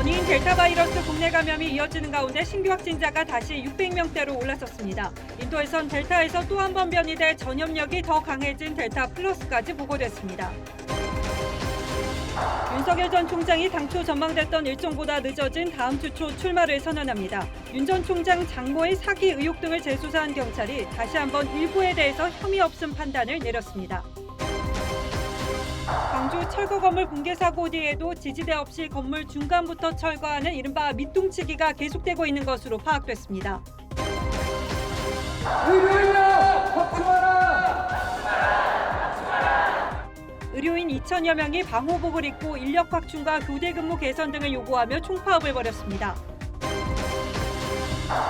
변이인 델타 바이러스 국내 감염이 이어지는 가운데 신규 확진자가 다시 600명대로 올라섰습니다. 인도에선 델타에서 또 한 번 변이돼 전염력이 더 강해진 델타 플러스까지 보고됐습니다. 윤석열 전 총장이 당초 전망됐던 일정보다 늦어진 다음 주 초 출마를 선언합니다. 윤 전 총장 장모의 사기 의혹 등을 재수사한 경찰이 다시 한번 일부에 대해서 혐의 없음 판단을 내렸습니다. 광주 철거 건물 붕괴 사고 뒤에도 지지대 없이 건물 중간부터 철거하는 이른바 밑둥치기가 계속되고 있는 것으로 파악됐습니다. 의료인 2천여 명이 방호복을 입고 인력 확충과 교대 근무 개선 등을 요구하며 총파업을 벌였습니다.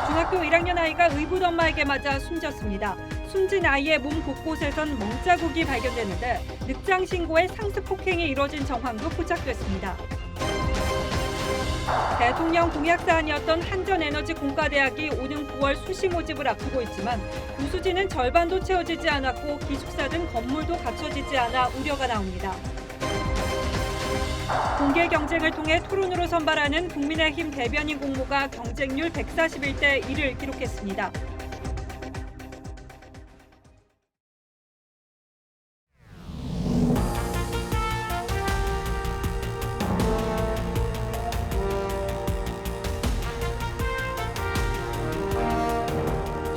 중학교 1학년 아이가 의붓 엄마에게 맞아 숨졌습니다. 숨진 아이의 몸 곳곳에선 멍자국이 발견됐는데 늑장 신고에 상습 폭행이 이뤄진 정황도 포착됐습니다. 대통령 공약 사안이었던 한전에너지 공과대학이 오는 9월 수시 모집을 앞두고 있지만 교수진은 절반도 채워지지 않았고 기숙사 등 건물도 갖춰지지 않아 우려가 나옵니다. 공개 경쟁을 통해 토론으로 선발하는 국민의힘 대변인 공모가 경쟁률 141대 1을 기록했습니다.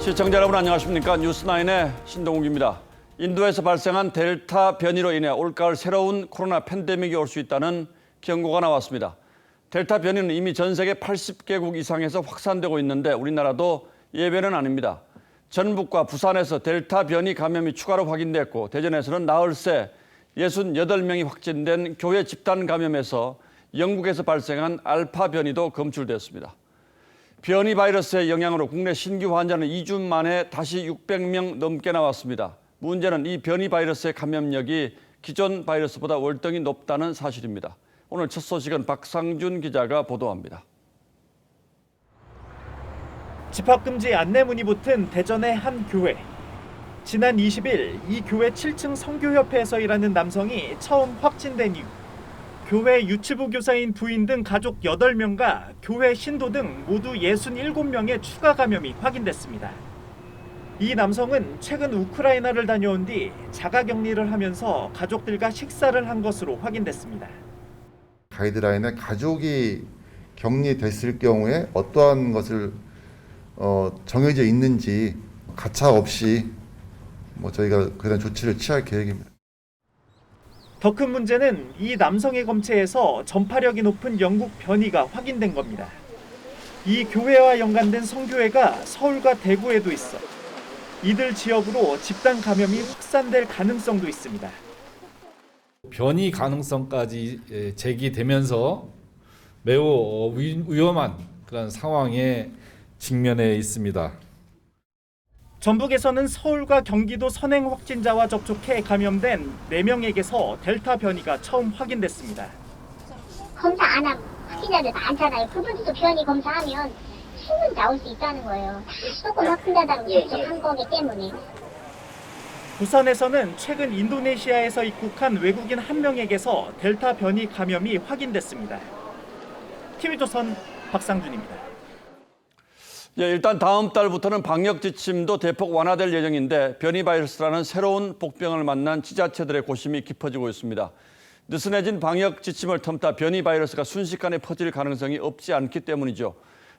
시청자 여러분 안녕하십니까? 뉴스9의 신동욱입니다. 인도에서 발생한 델타 변이로 인해 올가을 새로운 코로나 팬데믹이 올 수 있다는 경고가 나왔습니다. 델타 변이는 이미 전 세계 80개국 이상에서 확산되고 있는데 우리나라도 예외는 아닙니다. 전북과 부산에서 델타 변이 감염이 추가로 확인됐고 대전에서는 나흘 새 68명이 확진된 교회 집단 감염에서 영국에서 발생한 알파 변이도 검출됐습니다. 변이 바이러스의 영향으로 국내 신규 환자는 2주 만에 다시 600명 넘게 나왔습니다. 문제는 이 변이 바이러스의 감염력이 기존 바이러스보다 월등히 높다는 사실입니다. 오늘 첫 소식은 박상준 기자가 보도합니다. 집합금지 안내문이 붙은 대전의 한 교회. 지난 20일 이 교회 7층 선교협회에서 일하는 남성이 처음 확진된 이후 교회 유치부 교사인 부인 등 가족 8명과 교회 신도 등 모두 67명의 추가 감염이 확인됐습니다. 이 남성은 최근 우크라이나를 다녀온 뒤 자가격리를 하면서 가족들과 식사를 한 것으로 확인됐습니다. 가이드라인에 가족이 격리됐을 경우에 어떠한 것을 정해져 있는지 가차 없이 저희가 그런 조치를 취할 계획입니다. 더 큰 문제는 이 남성의 검체에서 전파력이 높은 영국 변이가 확인된 겁니다. 이 교회와 연관된 성교회가 서울과 대구에도 있어 이들 지역으로 집단 감염이 확산될 가능성도 있습니다. 변이 가능성까지 제기되면서 매우 위험한 그런 상황에 직면해 있습니다. 전북에서는 서울과 경기도 선행 확진자와 접촉해 감염된 4명에게서 델타 변이가 처음 확인됐습니다. 검사 안 하면 확진자들 많잖아요. 그분들도 변이 검사하면 충분히 나올 수 있다는 거예요. 수도권 확진자들하고 접촉한 거기 때문에. 부산에서는 최근 인도네시아에서 입국한 외국인 1명에게서 델타 변이 감염이 확인됐습니다. TV조선 박상준입니다. 일단 다음 달부터는 방역 지침도 대폭 완화될 예정인데 변이 바이러스라는 새로운 복병을 만난 지자체들의 고심이 깊어지고 있습니다. 느슨해진 방역 지침을 틈타 변이 바이러스가 순식간에 퍼질 가능성이 없지 않기 때문이죠.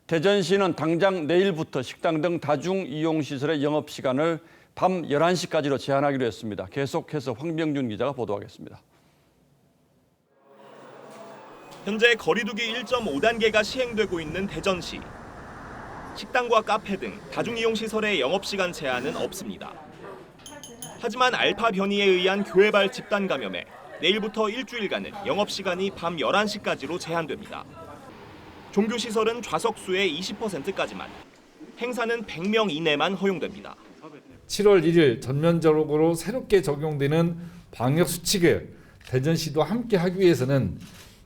대전시는 당장 내일부터 식당 등 다중이용시설의 영업시간을 밤 11시까지로 제한하기로 했습니다. 계속해서 황병준 기자가 보도하겠습니다. 현재 거리두기 1.5단계가 시행되고 있는 대전시. 식당과 카페 등 다중이용시설의 영업시간 제한은 없습니다. 하지만 알파 변이에 의한 교회발 집단 감염에 내일부터 일주일간은 영업시간이 밤 11시까지로 제한됩니다. 종교시설은 좌석수의 20%까지만, 행사는 100명 이내만 허용됩니다. 7월 1일 전면적으로 새롭게 적용되는 방역수칙을 대전시도 함께 하기 위해서는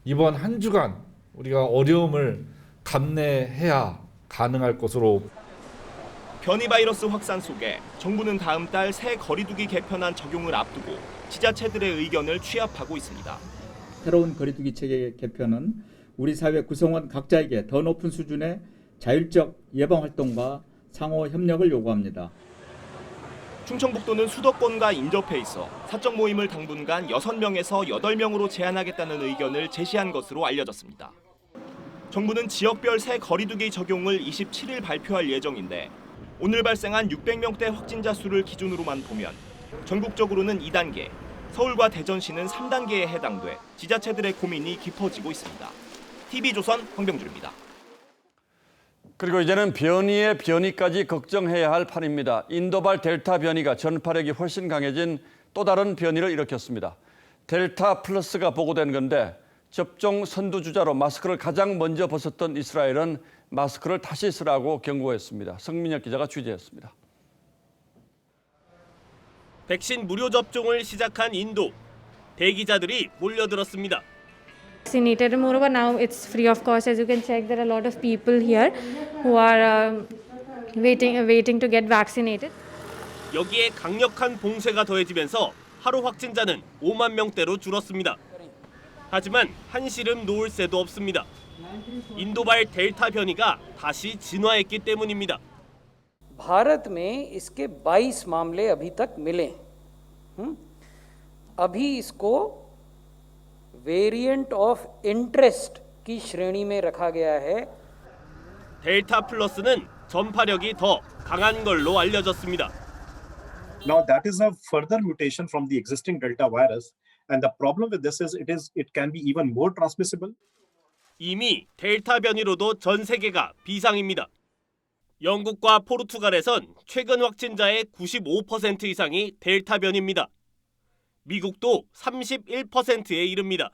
이번 한 주간 우리가 어려움을 감내해야 가능할 것으로. 변이 바이러스 확산 속에 정부는 다음 달 새 거리두기 개편안 적용을 앞두고 지자체들의 의견을 취합하고 있습니다. 새로운 거리두기 체계 개편은 우리 사회 구성원 각자에게 더 높은 수준의 자율적 예방 활동과 상호 협력을 요구합니다. 충청북도는 수도권과 인접해 있어 사적 모임을 당분간 6명에서 8명으로 제한하겠다는 의견을 제시한 것으로 알려졌습니다. 정부는 지역별 새 거리두기 적용을 27일 발표할 예정인데 오늘 발생한 600명대 확진자 수를 기준으로만 보면 전국적으로는 2단계, 서울과 대전시는 3단계에 해당돼 지자체들의 고민이 깊어지고 있습니다. TV조선 황병주입니다. 그리고 이제는 변이의 변이까지 걱정해야 할 판입니다. 인도발 델타 변이가 전파력이 훨씬 강해진 또 다른 변이를 일으켰습니다. 델타 플러스가 보고된 건데 접종 선두주자로 마스크를 가장 먼저 벗었던 이스라엘은 마스크를 다시 쓰라고 경고했습니다. 성민혁 기자가 취재했습니다. 백신 무료 접종을 시작한 인도. 대기자들이 몰려들었습니다. Vaccinated, and moreover now it's free of cost. As you can check, there are a lot of people here who are waiting to get vaccinated. 여기에 강력한 봉쇄가 더해지면서 하루 확진자는 5만 명대로 줄었습니다. 하지만 한시름 놓을 새도 없습니다. 인도발 델타 변이가 다시 진화했기 때문입니다. भारत में इसके 22 मामले अभी तक मिले। अभी इसको variant of interest की श्रेणी में रखा गया है। 델타 플러스는 전파력이 더 강한 걸로 알려졌습니다. Now that is a further mutation from the existing Delta virus, and the problem with this is it can be even more transmissible. 이미 델타 변이로도 전 세계가 비상입니다. 영국과 포르투갈에선 최근 확진자의 95% 이상이 델타 변이입니다. 미국도 31%에 이릅니다.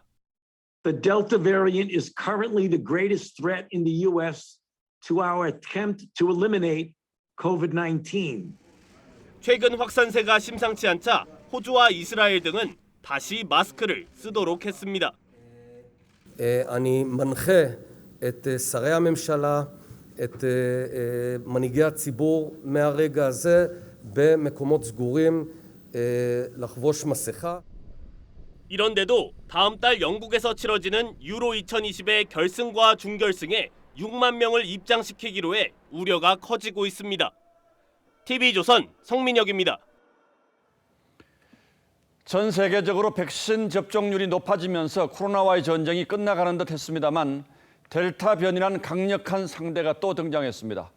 The Delta variant is currently the greatest threat in the U.S. to our attempt to eliminate COVID-19. 최근 확산세가 심상치 않자 호주와 이스라엘 등은 다시 마스크를 쓰도록 했습니다. אני מנחה את שרי הממשלה, את מנהיגי הציבור מהרגע הזה במקומות סגורים לחבוש מסכה. 이런데도 다음 달 영국에서 치러지는 유로 2020의 결승과 준결승에 6만 명을 입장시키기로 해 우려가 커지고 있습니다. TV조선 성민혁입니다. 전 세계적으로 백신 접종률이 높아지면서 코로나와의 전쟁이 끝나가는 듯 했습니다만 델타 변이라는 강력한 상대가 또 등장했습니다.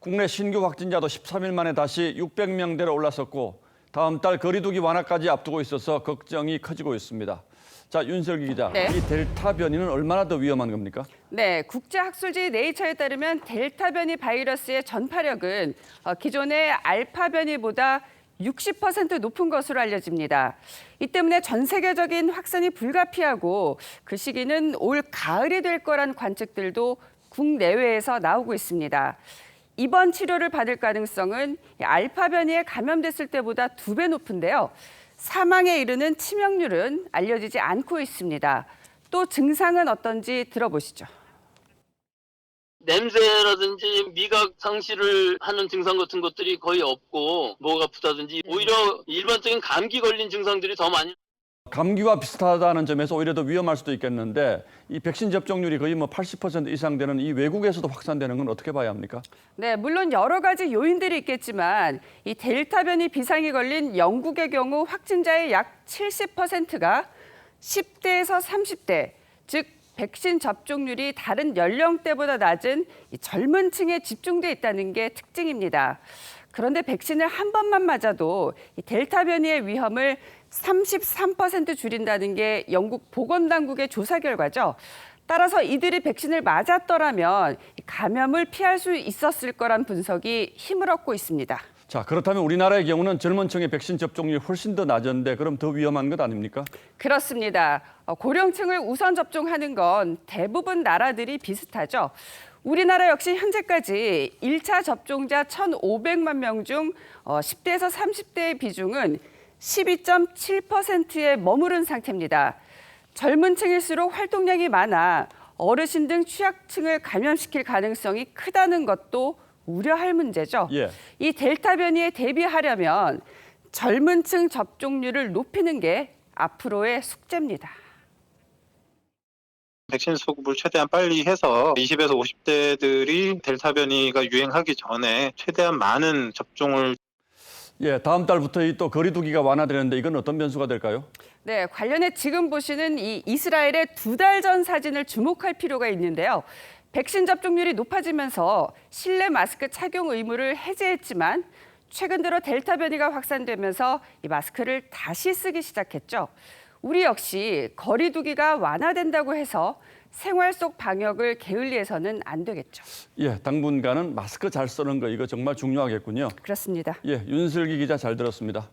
국내 신규 확진자도 13일 만에 다시 600명대로 올랐었고 다음 달 거리두기 완화까지 앞두고 있어서 걱정이 커지고 있습니다. 자, 윤슬기 기자, 네. 이 델타 변이는 얼마나 더 위험한 겁니까? 네, 국제학술지 네이처에 따르면 델타 변이 바이러스의 전파력은 기존의 알파 변이보다 60% 높은 것으로 알려집니다. 이 때문에 전 세계적인 확산이 불가피하고 그 시기는 올 가을이 될 거란 관측들도 국내외에서 나오고 있습니다. 입원 치료를 받을 가능성은 알파 변이에 감염됐을 때보다 2배 높은데요. 사망에 이르는 치명률은 알려지지 않고 있습니다. 또 증상은 어떤지 들어보시죠. 냄새라든지 미각 상실을 하는 증상 같은 것들이 거의 없고 목이 아프다든지 오히려 일반적인 감기 걸린 증상들이 더 많이. 감기와 비슷하다는 점에서 오히려 더 위험할 수도 있겠는데 이 백신 접종률이 거의 80% 이상 되는 이 외국에서도 확산되는 건 어떻게 봐야 합니까? 네, 물론 여러 가지 요인들이 있겠지만 이 델타 변이 비상이 걸린 영국의 경우 확진자의 약 70%가 10대에서 30대, 즉 백신 접종률이 다른 연령대보다 낮은 이 젊은 층에 집중돼 있다는 게 특징입니다. 그런데 백신을 한 번만 맞아도 이 델타 변이의 위험을 33% 줄인다는 게 영국 보건당국의 조사 결과죠. 따라서 이들이 백신을 맞았더라면 감염을 피할 수 있었을 거란 분석이 힘을 얻고 있습니다. 자, 그렇다면 우리나라의 경우는 젊은 층의 백신 접종률이 훨씬 더 낮은데 그럼 더 위험한 것 아닙니까? 그렇습니다. 고령층을 우선 접종하는 건 대부분 나라들이 비슷하죠. 우리나라 역시 현재까지 1차 접종자 1,500만 명 중 10대에서 30대의 비중은 12.7%에 머무른 상태입니다. 젊은 층일수록 활동량이 많아 어르신 등 취약층을 감염시킬 가능성이 크다는 것도 우려할 문제죠. 예. 이 델타 변이에 대비하려면 젊은 층 접종률을 높이는 게 앞으로의 숙제입니다. 백신 수급을 최대한 빨리 해서 20에서 50대들이 델타 변이가 유행하기 전에 최대한 많은 접종을. 예, 다음 달부터 이 또 거리두기가 완화되는데 이건 어떤 변수가 될까요? 네, 관련해 지금 보시는 이 이스라엘의 2달 전 사진을 주목할 필요가 있는데요. 백신 접종률이 높아지면서 실내 마스크 착용 의무를 해제했지만 최근 들어 델타 변이가 확산되면서 이 마스크를 다시 쓰기 시작했죠. 우리 역시 거리두기가 완화된다고 해서 생활 속 방역을 게을리해서는 안 되겠죠. 예, 당분간은 마스크 잘 쓰는 거 이거 정말 중요하겠군요. 그렇습니다. 예, 윤슬기 기자 잘 들었습니다.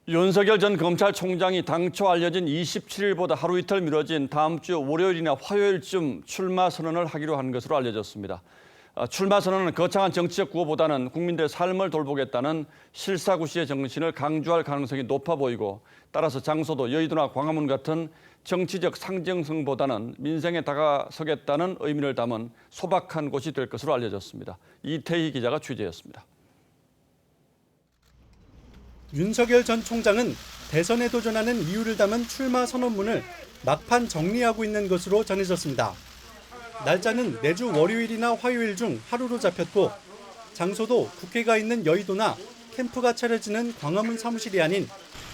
윤석열 전 검찰총장이 당초 알려진 27일보다 하루 이틀 미뤄진 다음 주 월요일이나 화요일쯤 출마 선언을 하기로 한 것으로 알려졌습니다. 출마 선언은 거창한 정치적 구호보다는 국민들의 삶을 돌보겠다는 실사구시의 정신을 강조할 가능성이 높아 보이고 따라서 장소도 여의도나 광화문 같은 정치적 상징성보다는 민생에 다가서겠다는 의미를 담은 소박한 곳이 될 것으로 알려졌습니다. 이태희 기자가 취재했습니다. 윤석열 전 총장은 대선에 도전하는 이유를 담은 출마 선언문을 막판 정리하고 있는 것으로 전해졌습니다. 날짜는 내주 월요일이나 화요일 중 하루로 잡혔고 장소도 국회가 있는 여의도나 캠프가 차려지는 광화문 사무실이 아닌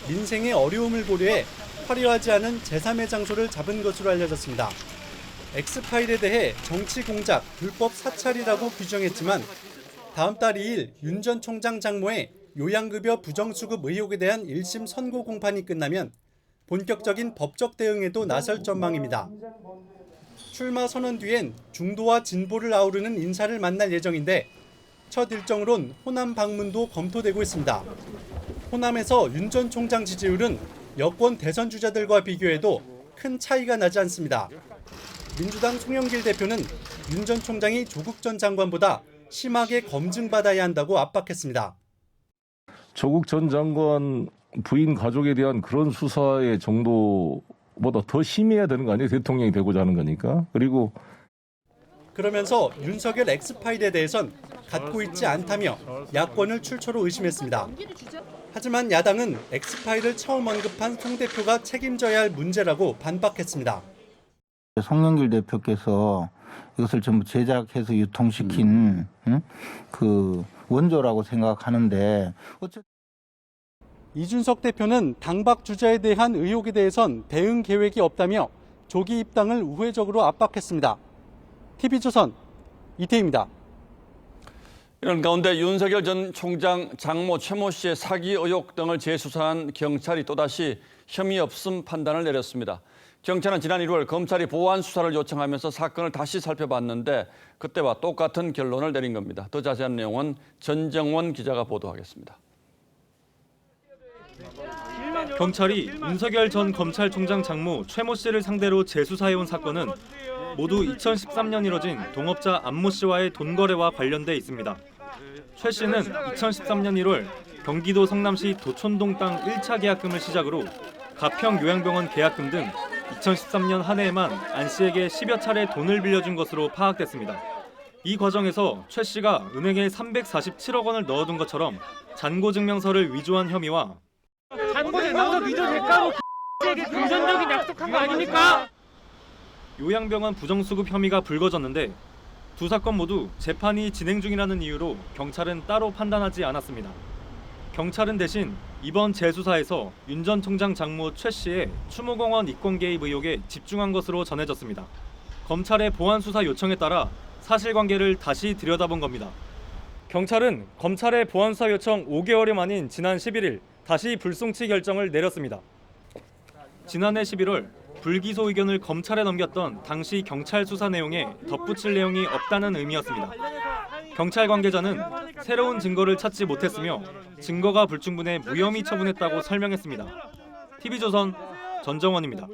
민생의 어려움을 고려해 화려하지 않은 제3의 장소를 잡은 것으로 알려졌습니다. 엑스파일에 대해 정치 공작, 불법 사찰이라고 규정했지만 다음 달 2일 윤 전 총장 장모의 요양급여 부정수급 의혹에 대한 1심 선고 공판이 끝나면 본격적인 법적 대응에도 나설 전망입니다. 출마 선언 뒤엔 중도와 진보를 아우르는 인사를 만날 예정인데 첫 일정으론 호남 방문도 검토되고 있습니다. 호남에서 윤 전 총장 지지율은 여권 대선 주자들과 비교해도 큰 차이가 나지 않습니다. 민주당 송영길 대표는 윤 전 총장이 조국 전 장관보다 심하게 검증받아야 한다고 압박했습니다. 조국 전 장관 부인 가족에 대한 그런 수사의 정도보다 더 심해야 되는 거 아니에요? 대통령이 되고자 하는 거니까. 그리고 그러면서 윤석열 엑스파일에 대해선 갖고 있지 않다며 야권을 출처로 의심했습니다. 하지만 야당은 엑스파일을 처음 언급한 송 대표가 책임져야 할 문제라고 반박했습니다. 송영길 대표께서 이것을 전부 제작해서 유통시킨 그 원조라고 생각하는데 이준석 대표는 당박 주자에 대한 의혹에 대해선 대응 계획이 없다며 조기 입당을 우회적으로 압박했습니다. TV조선 이태희입니다. 이런 가운데 윤석열 전 총장 장모 최모 씨의 사기 의혹 등을 재수사한 경찰이 또다시 혐의 없음 판단을 내렸습니다. 경찰은 지난 1월 검찰이 보완 수사를 요청하면서 사건을 다시 살펴봤는데 그때와 똑같은 결론을 내린 겁니다. 더 자세한 내용은 전정원 기자가 보도하겠습니다. 경찰이 윤석열 전 검찰총장 장모 최모 씨를 상대로 재수사해온 사건은 모두 2013년 이뤄진 동업자 안모 씨와의 돈 거래와 관련돼 있습니다. 최 씨는 2013년 1월 경기도 성남시 도촌동 땅 1차 계약금을 시작으로 가평 요양병원 계약금 등 2013년 한 해에만 안 씨에게 10여 차례 돈을 빌려준 것으로 파악됐습니다. 이 과정에서 최 씨가 은행에 347억 원을 넣어둔 것처럼 잔고증명서를 위조한 혐의와 잔고증명서 위조될까? X에게 금전적인 약속한 거 아닙니까? 요양병원 부정수급 혐의가 불거졌는데 두 사건 모두 재판이 진행 중이라는 이유로 경찰은 따로 판단하지 않았습니다. 경찰은 대신 이번 재수사에서 윤 전 총장 장모 최 씨의 추모공원 이권 개입 의혹에 집중한 것으로 전해졌습니다. 검찰의 보완 수사 요청에 따라 사실관계를 다시 들여다본 겁니다. 경찰은 검찰의 보완 수사 요청 5개월여 만인 지난 11일 다시 불송치 결정을 내렸습니다. 지난해 11월 불기소 의견을 검찰에 넘겼던 당시 경찰 수사 내용에 덧붙일 내용이 없다는 의미였습니다. 경찰 관계자는 새로운 증거를 찾지 못했으며 증거가 불충분해 무혐의 처분했다고 설명했습니다. TV조선 전정원입니다.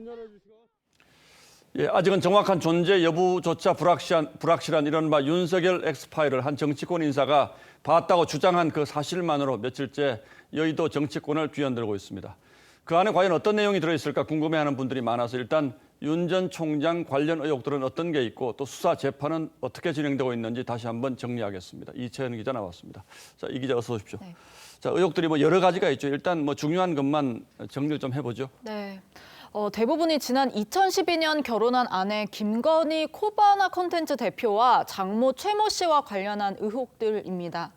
예, 아직은 정확한 존재 여부조차 불확실한 이른바 윤석열 엑스파일을 한 정치권 인사가 봤다고 주장한 그 사실만으로 며칠째 여의도 정치권을 뒤흔들고 있습니다. 그 안에 과연 어떤 내용이 들어있을까 궁금해하는 분들이 많아서 일단 윤 전 총장 관련 의혹들은 어떤 게 있고 또 수사 재판은 어떻게 진행되고 있는지 다시 한번 정리하겠습니다. 이채연 기자 나왔습니다. 자, 이 기자 어서 오십시오. 네. 자, 의혹들이 뭐 여러 가지가 있죠. 일단 뭐 중요한 것만 정리를 좀 해보죠. 네. 대부분이 지난 2012년 결혼한 아내 김건희 코바나 컨텐츠 대표와 장모 최모 씨와 관련한 의혹들입니다.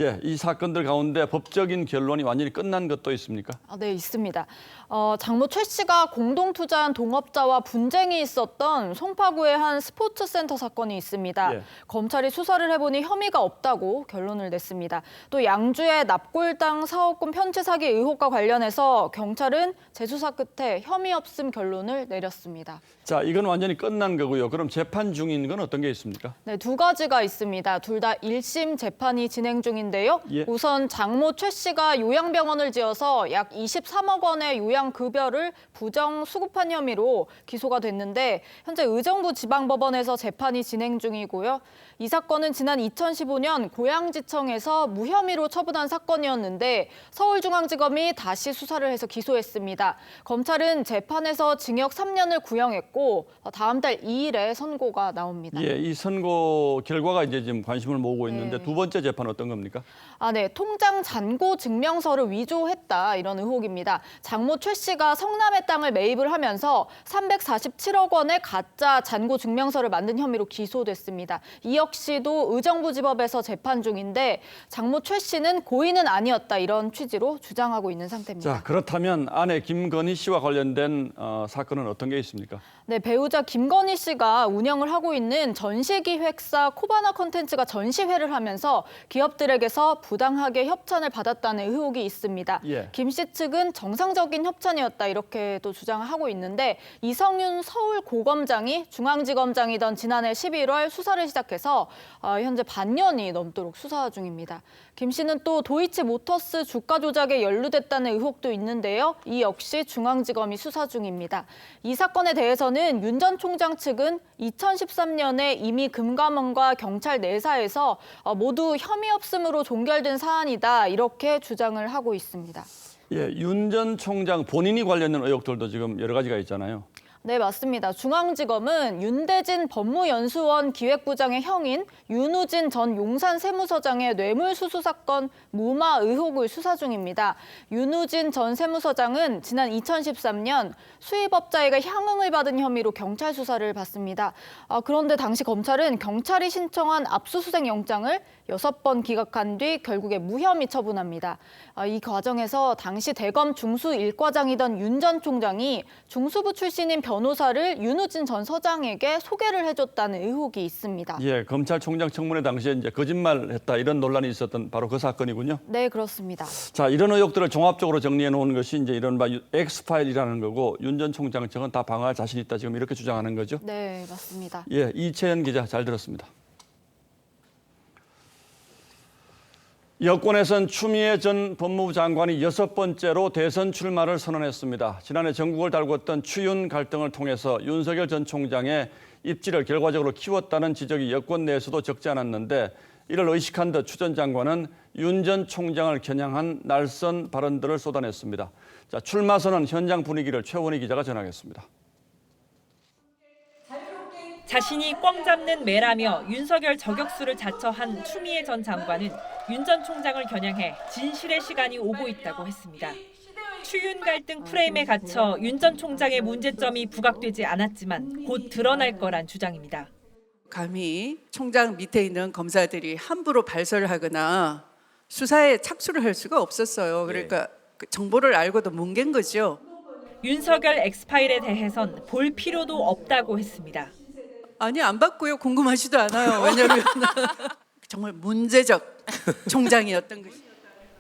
예, 이 사건들 가운데 법적인 결론이 완전히 끝난 것도 있습니까? 네, 있습니다. 장모 최 씨가 공동 투자한 동업자와 분쟁이 있었던 송파구의 한 스포츠센터 사건이 있습니다. 예. 검찰이 수사를 해보니 혐의가 없다고 결론을 냈습니다. 또 양주의 납골당 사업권 편취 사기 의혹과 관련해서 경찰은 재수사 끝에 혐의 없음 결론을 내렸습니다. 자, 이건 완전히 끝난 거고요. 그럼 재판 중인 건 어떤 게 있습니까? 네, 두 가지가 있습니다. 둘 다 1심 재판이 진행 중인데요. 예. 우선 장모 최 씨가 요양병원을 지어서 약 23억 원의 요양급여를 부정 수급한 혐의로 기소가 됐는데 현재 의정부 지방법원에서 재판이 진행 중이고요. 이 사건은 지난 2015년 고양지청에서 무혐의로 처분한 사건이었는데 서울중앙지검이 다시 수사를 해서 기소했습니다. 검찰은 재판에서 징역 3년을 구형했고 다음 달 2일에 선고가 나옵니다. 예, 이 선고 결과가 이제 지금 관심을 모으고 있는데 두 번째 재판 어떤 겁니까? 네, 통장 잔고 증명서를 위조했다 이런 의혹입니다. 장모 최 씨가 성남의 땅을 매입을 하면서 347억 원의 가짜 잔고 증명서를 만든 혐의로 기소됐습니다. 이 역시도 의정부지법에서 재판 중인데 장모 최 씨는 고의는 아니었다 이런 취지로 주장하고 있는 상태입니다. 자, 그렇다면 아내 김건희 씨와 관련된 사건은 어떤 게 있습니까? 네, 배우자 김건희 씨가 운영을 하고 있는 전시기획사 코바나 컨텐츠가 전시회를 하면서 기업들에게서 부당하게 협찬을 받았다는 의혹이 있습니다. 예. 김 씨 측은 정상적인 협찬이었다 이렇게 또 주장을 하고 있는데 이성윤 서울고검장이 중앙지검장이던 지난해 11월 수사를 시작해서 현재 반년이 넘도록 수사 중입니다. 김 씨는 또 도이치모터스 주가 조작에 연루됐다는 의혹도 있는데요. 이 역시 중앙지검이 수사 중입니다. 이 사건에 대해서는 윤 전 총장 측은 2013년에 이미 금감원과 경찰 내사에서 모두 혐의 없음으로 종결된 사안이다 이렇게 주장을 하고 있습니다. 예, 윤 전 총장 본인이 관련된 의혹들도 지금 여러 가지가 있잖아요. 네, 맞습니다. 중앙지검은 윤대진 법무연수원 기획부장의 형인 윤우진 전 용산 세무서장의 뇌물수수 사건 무마 의혹을 수사 중입니다. 윤우진 전 세무서장은 지난 2013년 수입업자에게 향응을 받은 혐의로 경찰 수사를 받습니다. 그런데 당시 검찰은 경찰이 신청한 압수수색 영장을 6번 기각한 뒤 결국에 무혐의 처분합니다. 이 과정에서 당시 대검 중수 1과장이던 윤 전 총장이 중수부 출신인 변호사를 윤우진 전 서장에게 소개를 해줬다는 의혹이 있습니다. 예, 검찰총장 청문회 당시에 이제 거짓말했다 이런 논란이 있었던 바로 그 사건이군요. 네, 그렇습니다. 자, 이런 의혹들을 종합적으로 정리해 놓은 것이 이제 이른바 X파일이라는 거고 윤 전 총장 측은 다 방어할 자신 있다 지금 이렇게 주장하는 거죠. 네, 맞습니다. 예, 이채연 기자 잘 들었습니다. 여권에선 추미애 전 법무부 장관이 6번째로 대선 출마를 선언했습니다. 지난해 전국을 달궜던 추윤 갈등을 통해서 윤석열 전 총장의 입지를 결과적으로 키웠다는 지적이 여권 내에서도 적지 않았는데 이를 의식한 듯 추 전 장관은 윤 전 총장을 겨냥한 날선 발언들을 쏟아냈습니다. 자, 출마 선언 현장 분위기를 최원희 기자가 전하겠습니다. 자신이 꽝 잡는 매라며 윤석열 저격수를 자처한 추미애 전 장관은 윤 전 총장을 겨냥해 진실의 시간이 오고 있다고 했습니다. 추윤 갈등 프레임에 갇혀 윤 전 총장의 문제점이 부각되지 않았지만 곧 드러날 거란 주장입니다. 감히 총장 밑에 있는 검사들이 함부로 발설을 하거나 수사에 착수를 할 수가 없었어요. 그러니까 정보를 알고도 뭉갠 거죠. 윤석열 엑스파일에 대해선 볼 필요도 없다고 했습니다. 아니, 안 봤고요. 궁금하지도 않아요. 왜냐하면 정말 문제적 총장이었던 것이.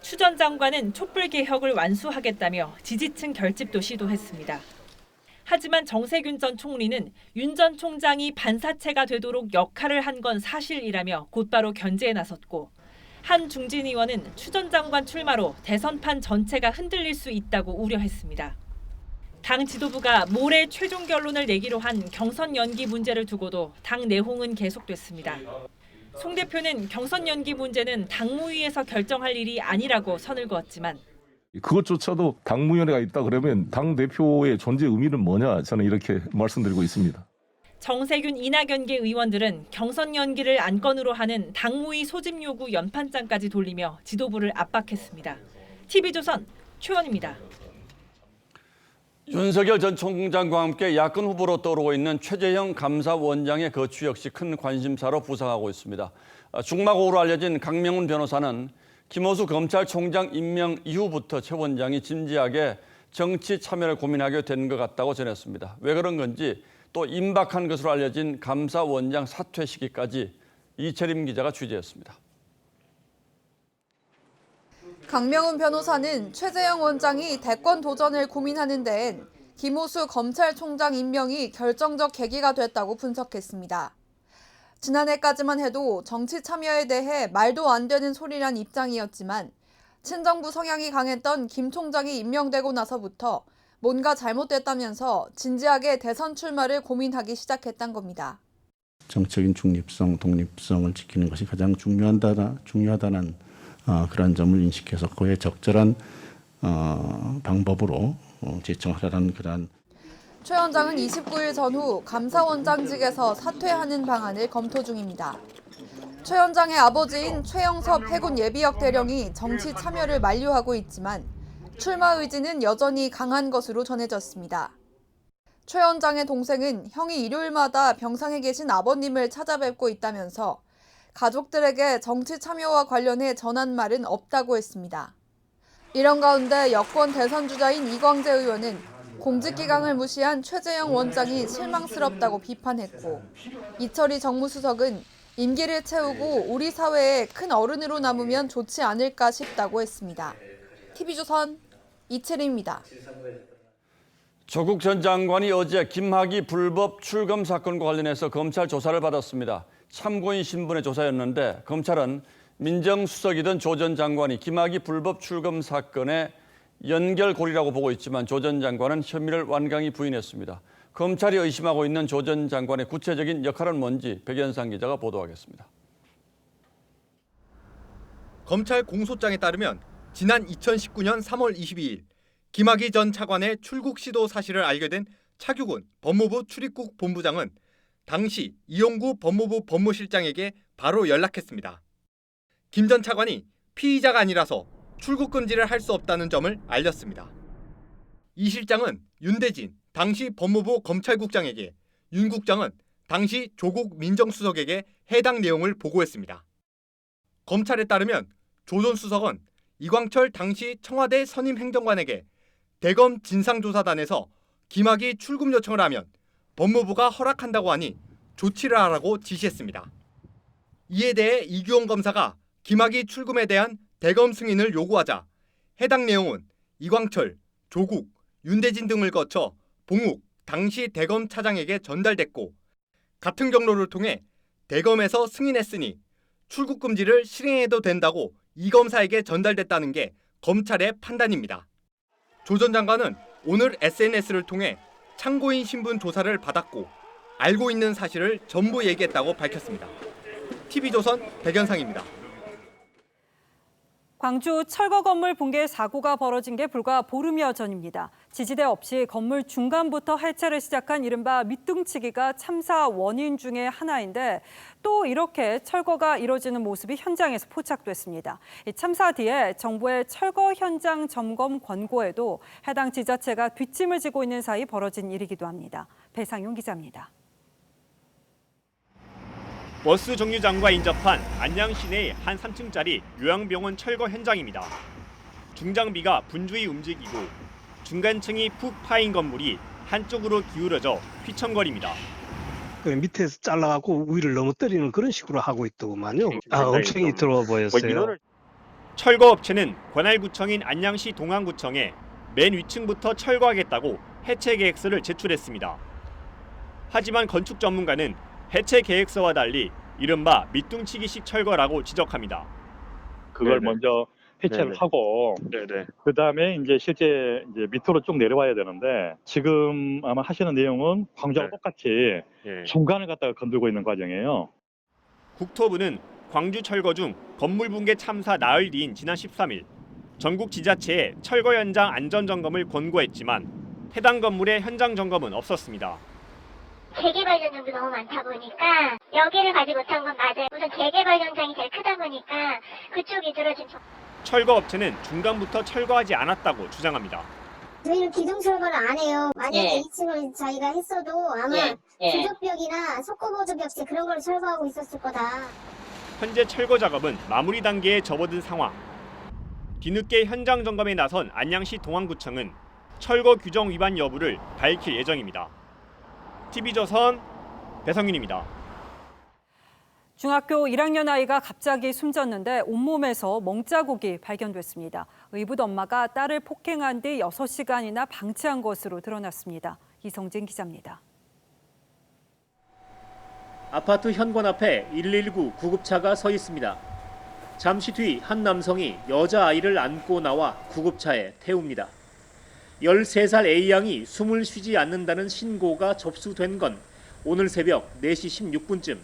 추 전 장관은 촛불 개혁을 완수하겠다며 지지층 결집도 시도했습니다. 하지만 정세균 전 총리는 윤 전 총장이 반사체가 되도록 역할을 한 건 사실이라며 곧바로 견제에 나섰고 한 중진 의원은 추 전 장관 출마로 대선판 전체가 흔들릴 수 있다고 우려했습니다. 당 지도부가 모레 최종 결론을 내기로 한 경선 연기 문제를 두고도 당 내홍은 계속됐습니다. 송 대표는 경선 연기 문제는 당무위에서 결정할 일이 아니라고 선을 그었지만 그것조차도 당무위원회가 있다 그러면 당대표의 존재 의미는 뭐냐, 저는 이렇게 말씀드리고 있습니다. 정세균, 이낙연계 의원들은 경선 연기를 안건으로 하는 당무위 소집 요구 연판장까지 돌리며 지도부를 압박했습니다. TV조선 최원입니다. 윤석열 전 총장과 함께 야권 후보로 떠오르고 있는 최재형 감사원장의 거취 역시 큰 관심사로 부상하고 있습니다. 중마고우로 알려진 강명훈 변호사는 김호수 검찰총장 임명 이후부터 최 원장이 진지하게 정치 참여를 고민하게 된 것 같다고 전했습니다. 왜 그런 건지 또 임박한 것으로 알려진 감사원장 사퇴 시기까지 이채림 기자가 취재했습니다. 강명훈 변호사는 최재형 원장이 대권 도전을 고민하는 데엔 김호수 검찰총장 임명이 결정적 계기가 됐다고 분석했습니다. 지난해까지만 해도 정치 참여에 대해 말도 안 되는 소리란 입장이었지만 친정부 성향이 강했던 김 총장이 임명되고 나서부터 뭔가 잘못됐다면서 진지하게 대선 출마를 고민하기 시작했단 겁니다. 정치적인 중립성, 독립성을 지키는 것이 가장 중요하다는 그런 점을 인식해서 그에 적절한 방법으로 제청하라는 그런. 최 원장은 29일 전후 감사원장직에서 사퇴하는 방안을 검토 중입니다. 최 원장의 아버지인 최영섭 해군 예비역 대령이 정치 참여를 만류하고 있지만 출마 의지는 여전히 강한 것으로 전해졌습니다. 최 원장의 동생은 형이 일요일마다 병상에 계신 아버님을 찾아뵙고 있다면서 가족들에게 정치 참여와 관련해 전한 말은 없다고 했습니다. 이런 가운데 여권 대선 주자인 이광재 의원은 공직기강을 무시한 최재형 원장이 실망스럽다고 비판했고 이철희 정무수석은 임기를 채우고 우리 사회에 큰 어른으로 남으면 좋지 않을까 싶다고 했습니다. TV조선 이채림입니다. 조국 전 장관이 어제 김학의 불법 출금 사건과 관련해서 검찰 조사를 받았습니다. 참고인 신분의 조사였는데 검찰은 민정수석이던 조 전 장관이 김학의 불법 출금 사건의 연결고리라고 보고 있지만 조 전 장관은 혐의를 완강히 부인했습니다. 검찰이 의심하고 있는 조 전 장관의 구체적인 역할은 뭔지 백연상 기자가 보도하겠습니다. 검찰 공소장에 따르면 지난 2019년 3월 22일 김학의 전 차관의 출국 시도 사실을 알게 된 차규근 법무부 출입국 본부장은 당시 이용구 법무부 법무실장에게 바로 연락했습니다. 김 전 차관이 피의자가 아니라서 출국 금지를 할 수 없다는 점을 알렸습니다. 이 실장은 윤대진 당시 법무부 검찰국장에게, 윤 국장은 당시 조국 민정수석에게 해당 내용을 보고했습니다. 검찰에 따르면 조 전 수석은 이광철 당시 청와대 선임 행정관에게 대검 진상조사단에서 김학의 출금 요청을 하면 법무부가 허락한다고 하니 조치를 하라고 지시했습니다. 이에 대해 이규원 검사가 김학의 출금에 대한 대검 승인을 요구하자 해당 내용은 이광철, 조국, 윤대진 등을 거쳐 봉욱 당시 대검 차장에게 전달됐고 같은 경로를 통해 대검에서 승인했으니 출국 금지를 실행해도 된다고 이 검사에게 전달됐다는 게 검찰의 판단입니다. 조 전 장관은 오늘 SNS를 통해 참고인 신분 조사를 받았고 알고 있는 사실을 전부 얘기했다고 밝혔습니다. TV조선 백연상입니다. 광주 철거 건물 붕괴 사고가 벌어진 게 불과 보름여 전입니다. 지지대 없이 건물 중간부터 해체를 시작한 이른바 밑둥치기가 참사 원인 중에 하나인데 또 이렇게 철거가 이뤄지는 모습이 현장에서 포착됐습니다. 이 참사 뒤에 정부의 철거 현장 점검 권고에도 해당 지자체가 뒷짐을 지고 있는 사이 벌어진 일이기도 합니다. 배상용 기자입니다. 버스 정류장과 인접한 안양 시내의 한 3층짜리 요양병원 철거 현장입니다. 중장비가 분주히 움직이고 중간층이 푹 파인 건물이 한쪽으로 기울어져 휘청거립니다. 밑에서 잘라갖고 위를 넘어뜨리는 그런 식으로 하고 있더구만요. 엄청 이틀어 보였어요. 철거업체는 관할구청인 안양시 동안구청에 맨 위층부터 철거하겠다고 해체 계획서를 제출했습니다. 하지만 건축 전문가는 해체 계획서와 달리 이른바 밑둥치기식 철거라고 지적합니다. 그걸 먼저 해체를 하고 그다음에 이제 실제 이제 밑으로 쭉 내려와야 되는데 지금 아마 하시는 내용은 광주와 똑같이 중간을 갖다가 건들고 있는 과정이에요. 국토부는 광주 철거 중 건물 붕괴 참사 나흘 뒤인 지난 13일 전국 지자체에 철거 현장 안전 점검을 권고했지만 해당 건물의 현장 점검은 없었습니다. 재개발 현장도 너무 많다 보니까 여기를 가지 못한 건 맞아요. 우선 재개발 현장이 제일 크다 보니까 그쪽이 들어준. 철거 업체는 중간부터 철거하지 않았다고 주장합니다. 저희는 기둥 철거를 안 해요. 만약에 2층을 저희가 했어도 아마 부적벽이나 석고보조 벽체 그런 걸 철거하고 있었을 거다. 현재 철거 작업은 마무리 단계에 접어든 상황. 뒤늦게 현장 점검에 나선 안양시 동안구청은 철거 규정 위반 여부를 밝힐 예정입니다. TV조선 배성윤입니다. 중학교 1학년 아이가 갑자기 숨졌는데 온몸에서 멍자국이 발견됐습니다. 의붓 엄마가 딸을 폭행한 뒤 6시간이나 방치한 것으로 드러났습니다. 이성진 기자입니다. 아파트 현관 앞에 119 구급차가 서 있습니다. 잠시 뒤 한 남성이 여자아이를 안고 나와 구급차에 태웁니다. 13살 A양이 숨을 쉬지 않는다는 신고가 접수된 건 오늘 새벽 4시 16분쯤.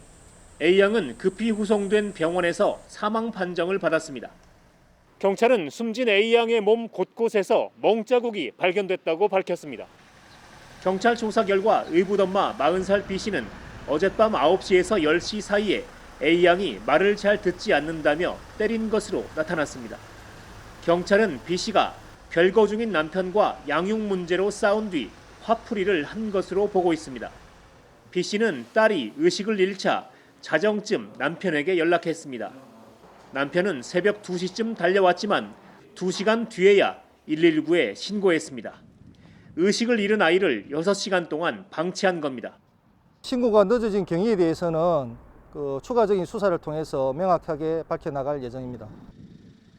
A양은 급히 후송된 병원에서 사망 판정을 받았습니다. 경찰은 숨진 A양의 몸 곳곳에서 멍자국이 발견됐다고 밝혔습니다. 경찰 조사 결과 의붓 엄마 40살 B씨는 어젯밤 9시에서 10시 사이에 A양이 말을 잘 듣지 않는다며 때린 것으로 나타났습니다. 경찰은 B씨가 별거 중인 남편과 양육 문제로 싸운 뒤 화풀이를 한 것으로 보고 있습니다. B씨는 딸이 의식을 잃자 자정쯤 남편에게 연락했습니다. 남편은 새벽 2시쯤 달려왔지만 2시간 뒤에야 119에 신고했습니다. 의식을 잃은 아이를 6시간 동안 방치한 겁니다. 신고가 늦어진 경위에 대해서는 추가적인 수사를 통해서 명확하게 밝혀나갈 예정입니다.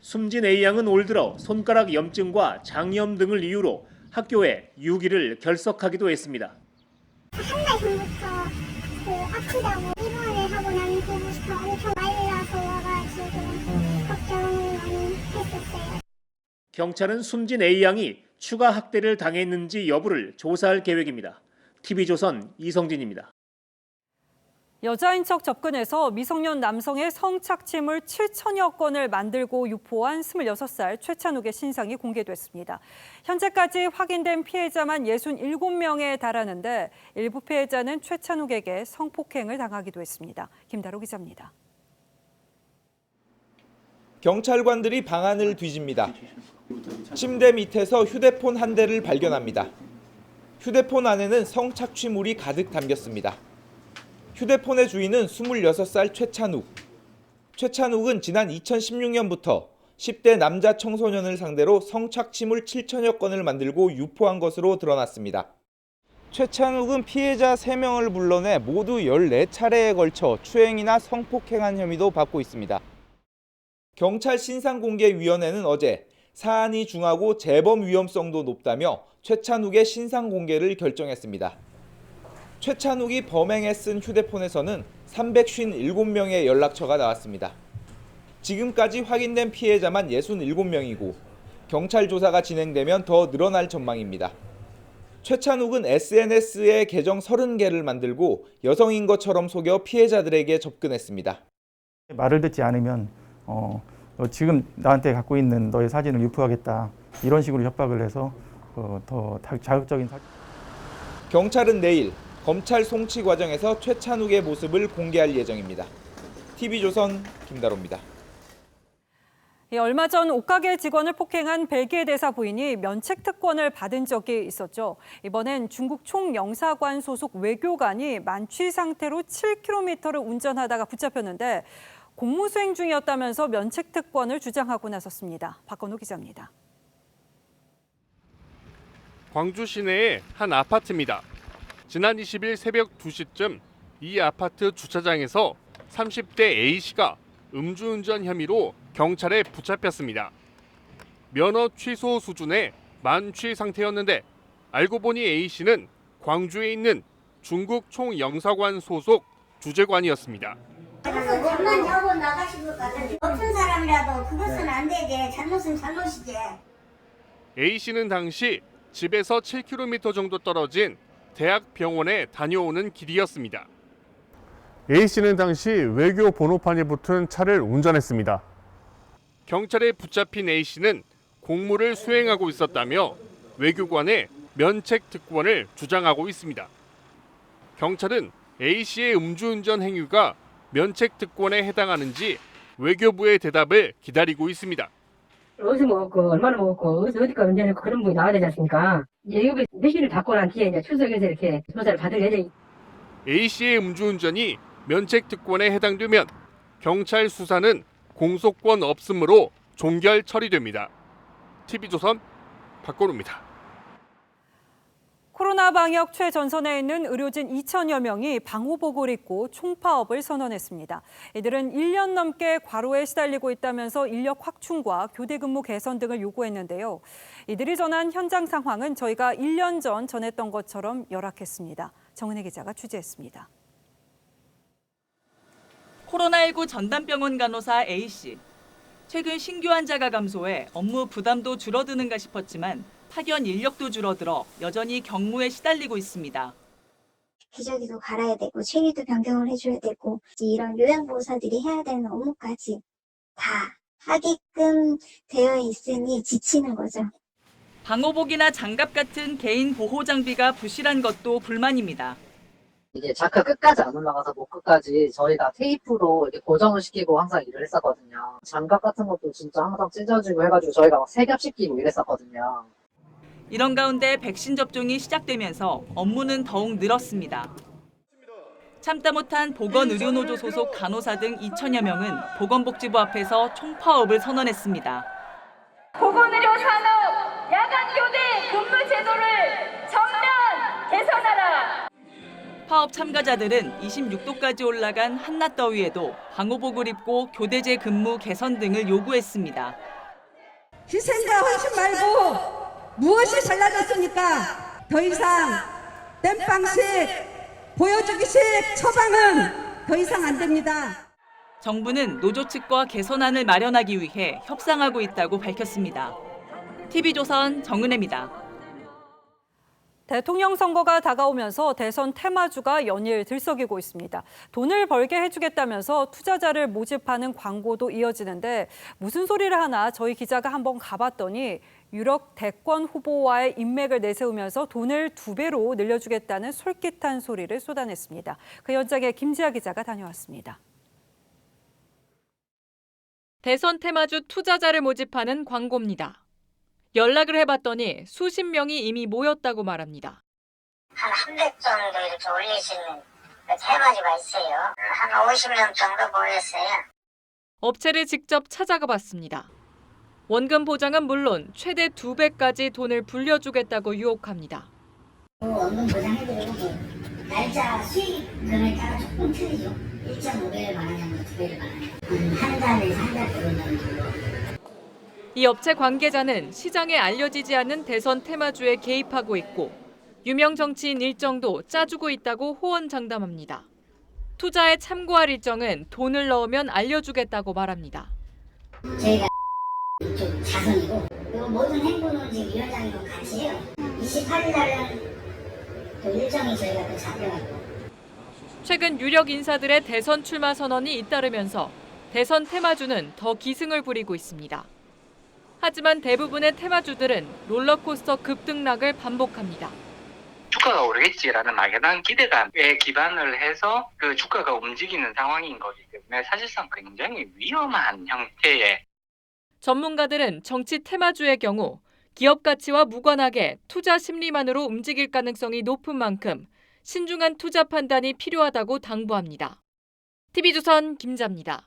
숨진 A양은 올 들어 손가락 염증과 장염 등을 이유로 학교에 유기를 결석하기도 했습니다. 한 달 전부터 아프다고 입원을 하고 나면 그부터 엄청 말라서 와가지고 걱정을 많이 했었어요. 경찰은 숨진 A양이 추가 학대를 당했는지 여부를 조사할 계획입니다. TV조선 이성진입니다. 여자인 척 접근해서 미성년 남성의 성착취물 7천여 건을 만들고 유포한 26살 최찬욱의 신상이 공개됐습니다. 현재까지 확인된 피해자만 67명에 달하는데 일부 피해자는 최찬욱에게 성폭행을 당하기도 했습니다. 김다로 기자입니다. 경찰관들이 방안을 뒤집니다. 침대 밑에서 휴대폰 한 대를 발견합니다. 휴대폰 안에는 성착취물이 가득 담겼습니다. 휴대폰의 주인은 26살 최찬욱. 최찬욱은 지난 2016년부터 10대 남자 청소년을 상대로 성착취물 7천여 건을 만들고 유포한 것으로 드러났습니다. 최찬욱은 피해자 3명을 불러내 모두 14차례에 걸쳐 추행이나 성폭행한 혐의도 받고 있습니다. 경찰 신상공개위원회는 어제 사안이 중하고 재범 위험성도 높다며 최찬욱의 신상 공개를 결정했습니다. 최찬욱이 범행에 쓴 휴대폰에서는 357명의 연락처가 나왔습니다. 지금까지 확인된 피해자만 67명이고 경찰 조사가 진행되면 더 늘어날 전망입니다. 최찬욱은 SNS에 계정 30개를 만들고 여성인 것처럼 속여 피해자들에게 접근했습니다. 말을 듣지 않으면 지금 나한테 갖고 있는 너의 사진을 유포하겠다. 이런 식으로 협박을 해서 더 자극적인 사진. 경찰은 내일 검찰 송치 과정에서 최찬욱의 모습을 공개할 예정입니다. TV조선 김다로입니다. 얼마 전 옷가게 직원을 폭행한 벨기에 대사 부인이 면책 특권을 받은 적이 있었죠. 이번엔 중국 총영사관 소속 외교관이 만취 상태로 7km를 운전하다가 붙잡혔는데 공무수행 중이었다면서 면책 특권을 주장하고 나섰습니다. 박건우 기자입니다. 광주 시내의 한 아파트입니다. 지난 20일 새벽 2시쯤 이 아파트 주차장에서 30대 A씨가 음주운전 혐의로 경찰에 붙잡혔습니다. 면허 취소 수준의 만취 상태였는데 알고 보니 A씨는 광주에 있는 중국 총영사관 소속 주재관이었습니다. 그래서 전만 여고 나가신 것 같은데 없는 사람이라도 그것은 안 되지. 잘못은 잘못이지. A씨는 당시 집에서 7km 정도 떨어진 대학병원에 다녀오는 길이었습니다. A씨는 당시 외교 번호판이 붙은 차를 운전했습니다. 경찰에 붙잡힌 A씨는 공무를 수행하고 있었다며 외교관의 면책 특권을 주장하고 있습니다. 경찰은 A씨의 음주운전 행위가 면책 특권에 해당하는지 외교부의 대답을 기다리고 있습니다. 어디서 먹었고 얼마나 먹었고 어디까지 운전했고 그런 부분이 나와야 되지 않습니까? 예비역에 내실을 닫고 난 뒤에 이제 출석해서 이렇게 조사를 받을 예정입니다. A씨의 음주운전이 면책 특권에 해당되면 경찰 수사는 공소권 없음으로 종결 처리됩니다. TV조선 박건우입니다. 코로나 방역 최전선에 있는 의료진 2천여 명이 방호복을 입고 총파업을 선언했습니다. 이들은 1년 넘게 과로에 시달리고 있다면서 인력 확충과 교대 근무 개선 등을 요구했는데요. 이들이 전한 현장 상황은 저희가 1년 전 전했던 것처럼 열악했습니다. 정은혜 기자가 취재했습니다. 코로나19 전담병원 간호사 A씨. 최근 신규 환자가 감소해 업무 부담도 줄어드는가 싶었지만 파견 인력도 줄어들어 여전히 경무에 시달리고 있습니다. 기저귀도 갈아야 되고 체리도 변경을 해줘야 되고 이런 요양보호사들이 해야 되는 업무까지 다 하게끔 되어 있으니 지치는 거죠. 방호복이나 장갑 같은 개인 보호 장비가 부실한 것도 불만입니다. 이게 자크 끝까지 안 올라가서 목 끝까지 저희가 테이프로 이렇게 고정을 시키고 항상 일을 했었거든요. 장갑 같은 것도 진짜 항상 찢어지고 해가지고 저희가 막 3겹 씻기고 이랬었거든요. 이런 가운데 백신 접종이 시작되면서 업무는 더욱 늘었습니다. 참다 못한 보건의료노조 소속 간호사 등 2천여 명은 보건복지부 앞에서 총파업을 선언했습니다. 보건의료 산업 야간 교대 근무 제도를 전면 개선하라. 파업 참가자들은 26도까지 올라간 한낮 더위에도 방호복을 입고 교대제 근무 개선 등을 요구했습니다. 희생과 헌신 말고 무엇이 달라졌습니까? 더 이상 땜빵식, 보여주기식 처방은 더 이상 안 됩니다. 정부는 노조 측과 개선안을 마련하기 위해 협상하고 있다고 밝혔습니다. TV조선 정은혜입니다. 대통령 선거가 다가오면서 대선 테마주가 연일 들썩이고 있습니다. 돈을 벌게 해주겠다면서 투자자를 모집하는 광고도 이어지는데 무슨 소리를 하나 저희 기자가 한번 가봤더니 유력 대권 후보와의 인맥을 내세우면서 돈을 2배로 늘려주겠다는 솔깃한 소리를 쏟아냈습니다. 그 현장에 김지아 기자가 다녀왔습니다. 대선 테마주 투자자를 모집하는 광고입니다. 연락을 해봤더니 수십 명이 이미 모였다고 말합니다. 한 300 정도 이렇게 올리시는 테마주가 있어요. 한 50명 정도 모였어요. 업체를 직접 찾아가 봤습니다. 원금 보장은 물론 최대 2배까지 돈을 불려주겠다고 유혹합니다. 원금 보장해드리고 날짜 수익금에 따라 조금 틀리죠. 1.5배를 말하냐면 2배를 말하냐면 한 달에서 한 달 정도. 이 업체 관계자는 시장에 알려지지 않은 대선 테마주에 개입하고 있고 유명 정치인 일정도 짜주고 있다고 호언장담합니다. 투자에 참고할 일정은 돈을 넣으면 알려주겠다고 말합니다. 저희가 이쪽 자선이고 그리고 모든 행보는 지금 위원장이랑 같이 해요. 28일 날은 또 일정이 저희가 또 잡혀가지고. 최근 유력 인사들의 대선 출마 선언이 잇따르면서 대선 테마주는 더 기승을 부리고 있습니다. 하지만 대부분의 테마주들은 롤러코스터 급등락을 반복합니다. 주가가 오르겠지라는 막연한 기대감에 기반을 해서 그 주가가 움직이는 상황인 거기 때문에 사실상 굉장히 위험한 형태의. 전문가들은 정치 테마주의 경우 기업 가치와 무관하게 투자 심리만으로 움직일 가능성이 높은 만큼 신중한 투자 판단이 필요하다고 당부합니다. TV조선 김자입니다.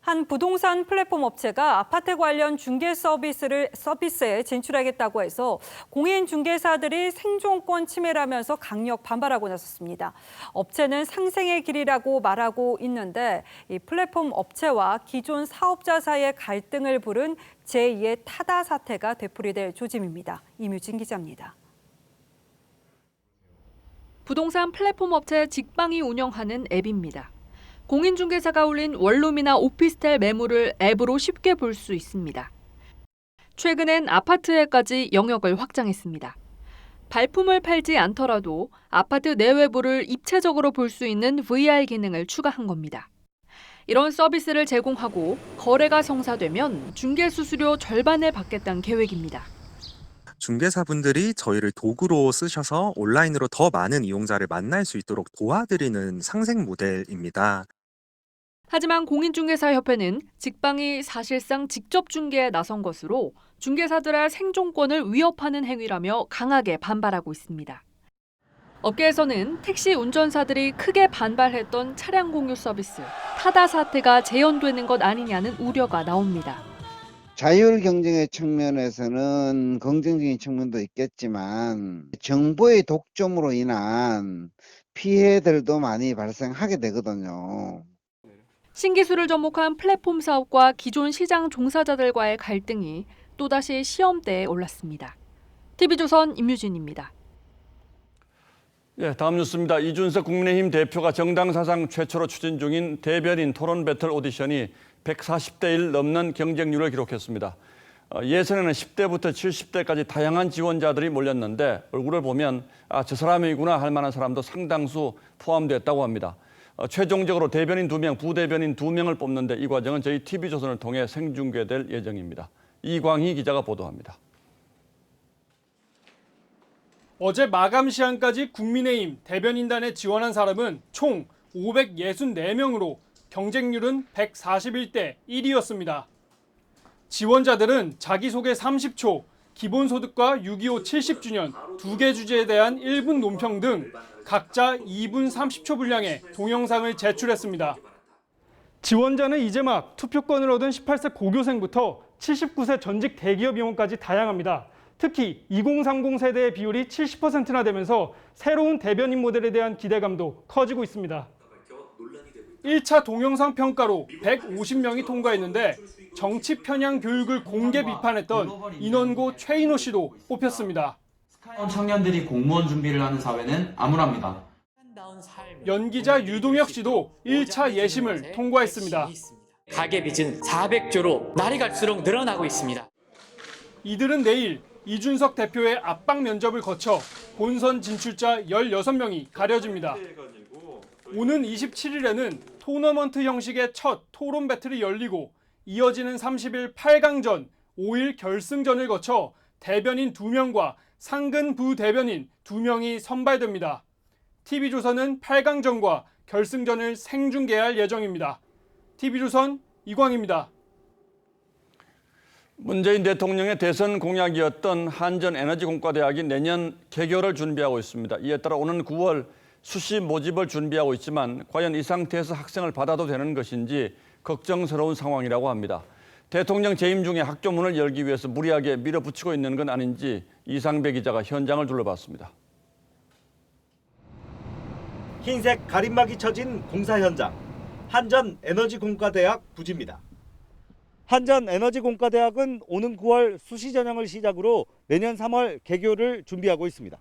한 부동산 플랫폼 업체가 아파트 관련 중개 서비스에 진출하겠다고 해서 공인 중개사들이 생존권 침해라면서 강력 반발하고 나섰습니다. 업체는 상생의 길이라고 말하고 있는데 이 플랫폼 업체와 기존 사업자 사이의 갈등을 부른 제2의 타다 사태가 되풀이될 조짐입니다. 이뮤진 기자입니다. 부동산 플랫폼 업체 직방이 운영하는 앱입니다. 공인중개사가 올린 원룸이나 오피스텔 매물을 앱으로 쉽게 볼 수 있습니다. 최근엔 아파트에까지 영역을 확장했습니다. 발품을 팔지 않더라도 아파트 내외부를 입체적으로 볼 수 있는 VR 기능을 추가한 겁니다. 이런 서비스를 제공하고 거래가 성사되면 중개 수수료 절반을 받겠다는 계획입니다. 중개사분들이 저희를 도구로 쓰셔서 온라인으로 더 많은 이용자를 만날 수 있도록 도와드리는 상생 모델입니다. 하지만 공인중개사협회는 직방이 사실상 직접 중개에 나선 것으로 중개사들의 생존권을 위협하는 행위라며 강하게 반발하고 있습니다. 업계에서는 택시 운전사들이 크게 반발했던 차량 공유 서비스, 타다 사태가 재현되는 것 아니냐는 우려가 나옵니다. 자율 경쟁의 측면에서는 긍정적인 측면도 있겠지만 정보의 독점으로 인한 피해들도 많이 발생하게 되거든요. 신기술을 접목한 플랫폼 사업과 기존 시장 종사자들과의 갈등이 또다시 시험대에 올랐습니다. TV조선 임유진입니다. 예, 다음 뉴스입니다. 이준석 국민의힘 대표가 정당 사상 최초로 추진 중인 대변인 토론 배틀 오디션이 140대 1 넘는 경쟁률을 기록했습니다. 예선에는 10대부터 70대까지 다양한 지원자들이 몰렸는데 얼굴을 보면 저 사람이구나 할 만한 사람도 상당수 포함됐다고 합니다. 최종적으로 대변인 2명, 부대변인 2명을 뽑는데 이 과정은 저희 TV조선을 통해 생중계될 예정입니다. 이광희 기자가 보도합니다. 어제 마감 시한까지 국민의힘 대변인단에 지원한 사람은 총 564명으로 경쟁률은 141대 1이었습니다. 지원자들은 자기소개 30초, 기본소득과 6.25 70주년, 2개 주제에 대한 1분 논평 등 각자 2분 30초 분량의 동영상을 제출했습니다. 지원자는 이제 막 투표권을 얻은 18세 고교생부터 79세 전직 대기업 임원까지 다양합니다. 특히 2030 세대의 비율이 70%나 되면서 새로운 대변인 모델에 대한 기대감도 커지고 있습니다. 1차 동영상 평가로 150명이 통과했는데 정치 편향 교육을 공개 비판했던 인원고 최인호 씨도 뽑혔습니다. 청년들이 공무원 준비를 하는 사회는 암울합니다. 연기자 유동혁 씨도 1차 예심을 통과했습니다. 가계 빚은 400조로 날이 갈수록 늘어나고 있습니다. 이들은 내일 이준석 대표의 압박 면접을 거쳐 본선 진출자 16명이 가려집니다. 오는 27일에는 토너먼트 형식의 첫 토론 배틀이 열리고 이어지는 30일 8강전, 5일 결승전을 거쳐 대변인 2명과 상근 부대변인 2명이 선발됩니다. TV조선은 8강전과 결승전을 생중계할 예정입니다. TV조선 이광입니다. 문재인 대통령의 대선 공약이었던 한전에너지공과대학이 내년 개교를 준비하고 있습니다. 이에 따라 오는 9월 수시 모집을 준비하고 있지만 과연 이 상태에서 학생을 받아도 되는 것인지 걱정스러운 상황이라고 합니다. 대통령 재임 중에 학교 문을 열기 위해서 무리하게 밀어붙이고 있는 건 아닌지 이상배 기자가 현장을 둘러봤습니다. 흰색 가림막이 쳐진 공사 현장, 한전에너지공과대학 부지입니다. 한전에너지공과대학은 오는 9월 수시 전형을 시작으로 내년 3월 개교를 준비하고 있습니다.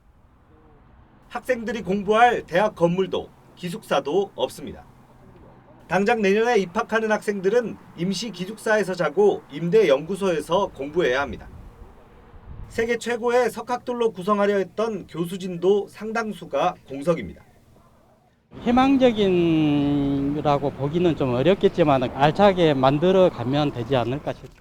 학생들이 공부할 대학 건물도 기숙사도 없습니다. 당장 내년에 입학하는 학생들은 임시 기숙사에서 자고 임대 연구소에서 공부해야 합니다. 세계 최고의 석학들로 구성하려 했던 교수진도 상당수가 공석입니다. 희망적인라고 보기는 좀 어렵겠지만 알차게 만들어 가면 되지 않을까 싶습니다.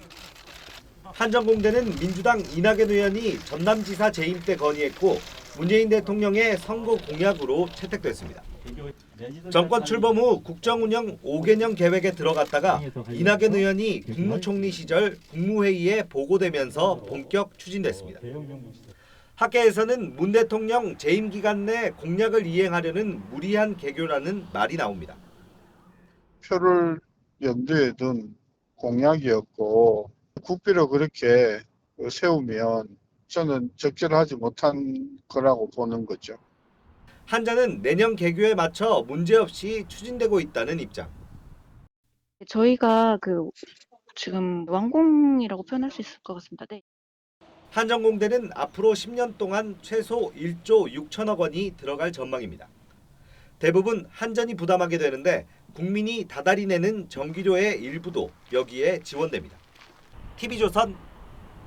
한전공대는 민주당 이낙연 의원이 전남지사 재임 때 건의했고 문재인 대통령의 선거 공약으로 채택됐습니다. 정권 출범 후 국정운영 5개년 계획에 들어갔다가 이낙연 의원이 국무총리 시절 국무회의에 보고되면서 본격 추진됐습니다. 학계에서는 문 대통령 재임 기간 내 공약을 이행하려는 무리한 개교라는 말이 나옵니다. 표를 염두에 둔 공약이었고 국비로 그렇게 세우면 저는 적절하지 못한 거라고 보는 거죠. 한전은 내년 개교에 맞춰 문제없이 추진되고 있다는 입장. 저희가 지금 완공이라고 표현할 수 있을 것 같습니다. 네. 한전공대는 앞으로 10년 동안 최소 1조 6천억 원이 들어갈 전망입니다. 대부분 한전이 부담하게 되는데 국민이 다달이 내는 전기료의 일부도 여기에 지원됩니다. TV조선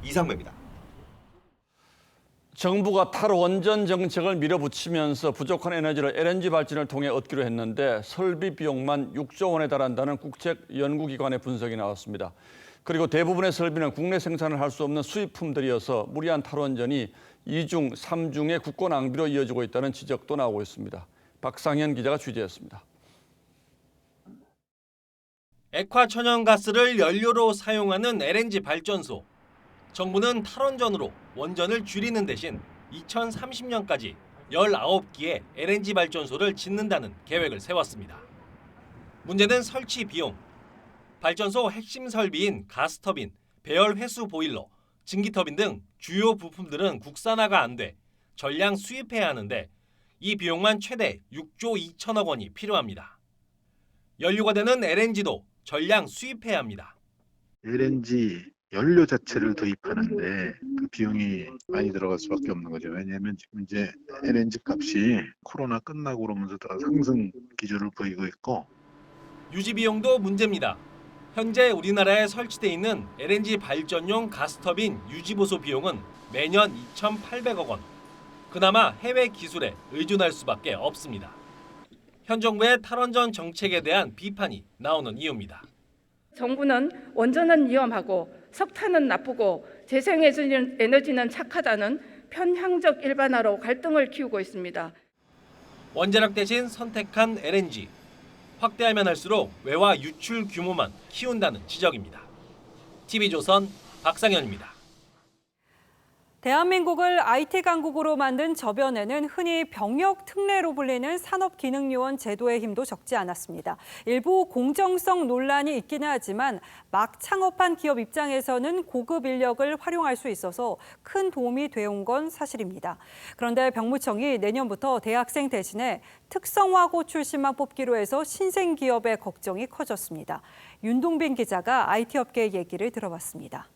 이상배입니다. 정부가 탈원전 정책을 밀어붙이면서 부족한 에너지를 LNG 발전을 통해 얻기로 했는데 설비 비용만 6조 원에 달한다는 국책연구기관의 분석이 나왔습니다. 그리고 대부분의 설비는 국내 생산을 할 수 없는 수입품들이어서 무리한 탈원전이 2중, 3중의 국고 낭비로 이어지고 있다는 지적도 나오고 있습니다. 박상현 기자가 취재했습니다. 액화 천연가스를 연료로 사용하는 LNG 발전소. 정부는 탈원전으로 원전을 줄이는 대신 2030년까지 19기의 LNG 발전소를 짓는다는 계획을 세웠습니다. 문제는 설치 비용. 발전소 핵심 설비인 가스터빈, 배열 회수 보일러, 증기터빈 등 주요 부품들은 국산화가 안 돼 전량 수입해야 하는데 이 비용만 최대 6조 2천억 원이 필요합니다. 연료가 되는 LNG도 전량 수입해야 합니다. LNG 연료 자체를 도입하는데 그 비용이 많이 들어갈 수밖에 없는 거죠. 왜냐하면 지금 이제 LNG 값이 코로나 끝나고 그러면서 다 상승 기조를 보이고 있고 유지 비용도 문제입니다. 현재 우리나라에 설치돼 있는 LNG 발전용 가스터빈 유지 보수 비용은 매년 2,800억 원. 그나마 해외 기술에 의존할 수밖에 없습니다. 현 정부의 탈원전 정책에 대한 비판이 나오는 이유입니다. 정부는 원전은 위험하고 석탄은 나쁘고 재생에너지는 착하다는 편향적 일반화로 갈등을 키우고 있습니다. 원자력 대신 선택한 LNG. 확대하면 할수록 외화 유출 규모만 키운다는 지적입니다. TV조선 박상현입니다. 대한민국을 IT 강국으로 만든 저변에는 흔히 병역 특례로 불리는 산업기능요원 제도의 힘도 적지 않았습니다. 일부 공정성 논란이 있기는 하지만 막 창업한 기업 입장에서는 고급 인력을 활용할 수 있어서 큰 도움이 되어온 건 사실입니다. 그런데 병무청이 내년부터 대학생 대신에 특성화고 출신만 뽑기로 해서 신생 기업의 걱정이 커졌습니다. 윤동빈 기자가 IT 업계의 얘기를 들어봤습니다.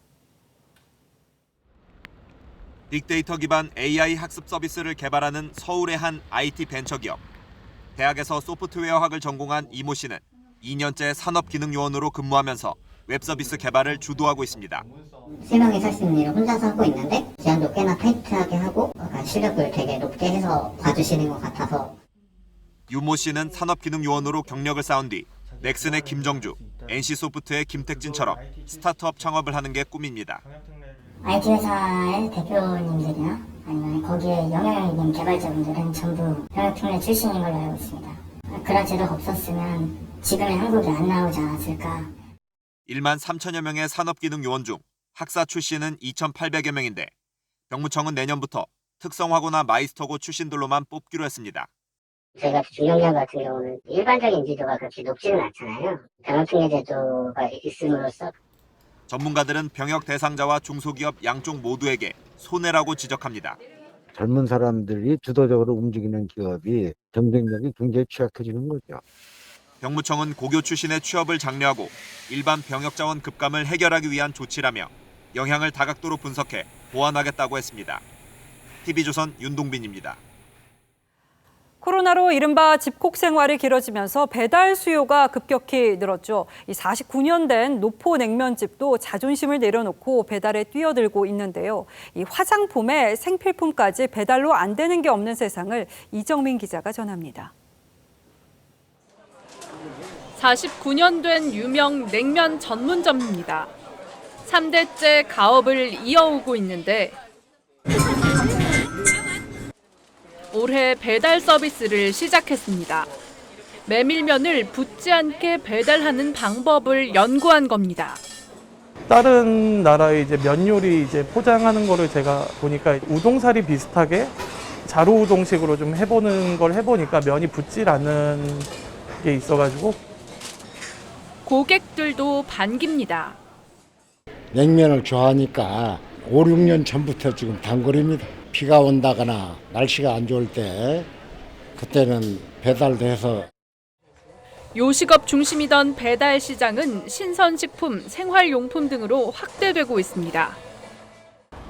빅데이터 기반 AI 학습 서비스를 개발하는 서울의 한 IT 벤처기업. 대학에서 소프트웨어학을 전공한 이모 씨는 2년째 산업기능요원으로 근무하면서 웹서비스 개발을 주도하고 있습니다. 3명이 살 수 있는 일을 혼자서 하고 있는데 제안도 꽤나 타이트하게 하고 실력을 되게 높게 해서 봐주시는 것 같아서. 유모 씨는 산업기능요원으로 경력을 쌓은 뒤 넥슨의 김정주, NC소프트의 김택진처럼 스타트업 창업을 하는 게 꿈입니다. IT 회사의 대표님들이나 아니면 거기에 영향력 있는 개발자분들은 전부 병역특례 출신인 걸로 알고 있습니다. 그런 제도가 없었으면 지금의 한국이 안 나오지 않았을까. 1만 3천여 명의 산업기능요원 중 학사 출신은 2,800여 명인데 병무청은 내년부터 특성화고나 마이스터고 출신들로만 뽑기로 했습니다. 저희가 중견기업 같은 경우는 일반적인 인지도가 그렇게 높지는 않잖아요. 병역특례 제도가 있음으로써 전문가들은 병역 대상자와 중소기업 양쪽 모두에게 손해라고 지적합니다. 젊은 사람들이 주도적으로 움직이는 기업이 경쟁력이 굉장히 취약해지는 거죠. 병무청은 고교 출신의 취업을 장려하고 일반 병역 자원 급감을 해결하기 위한 조치라며 영향을 다각도로 분석해 보완하겠다고 했습니다. TV조선 윤동빈입니다. 코로나로 이른바 집콕 생활이 길어지면서 배달 수요가 급격히 늘었죠. 이 49년 된 노포 냉면집도 자존심을 내려놓고 배달에 뛰어들고 있는데요. 이 화장품에 생필품까지 배달로 안 되는 게 없는 세상을 이정민 기자가 전합니다. 49년 된 유명 냉면 전문점입니다. 3대째 가업을 이어오고 있는데 올해 배달 서비스를 시작했습니다. 메밀면을 붓지 않게 배달하는 방법을 연구한 겁니다. 다른 나라의 이제 면 요리 이제 포장하는 거를 제가 보니까 우동사리 비슷하게 자루 우동식으로 좀 해보는 걸 해보니까 면이 붓질 않은 게 있어가지고 고객들도 반깁니다. 냉면을 좋아하니까 5, 6년 전부터 지금 단골입니다. 비가 온다거나 날씨가 안 좋을 때 그때는 배달도 해서. 요식업 중심이던 배달 시장은 신선식품, 생활용품 등으로 확대되고 있습니다.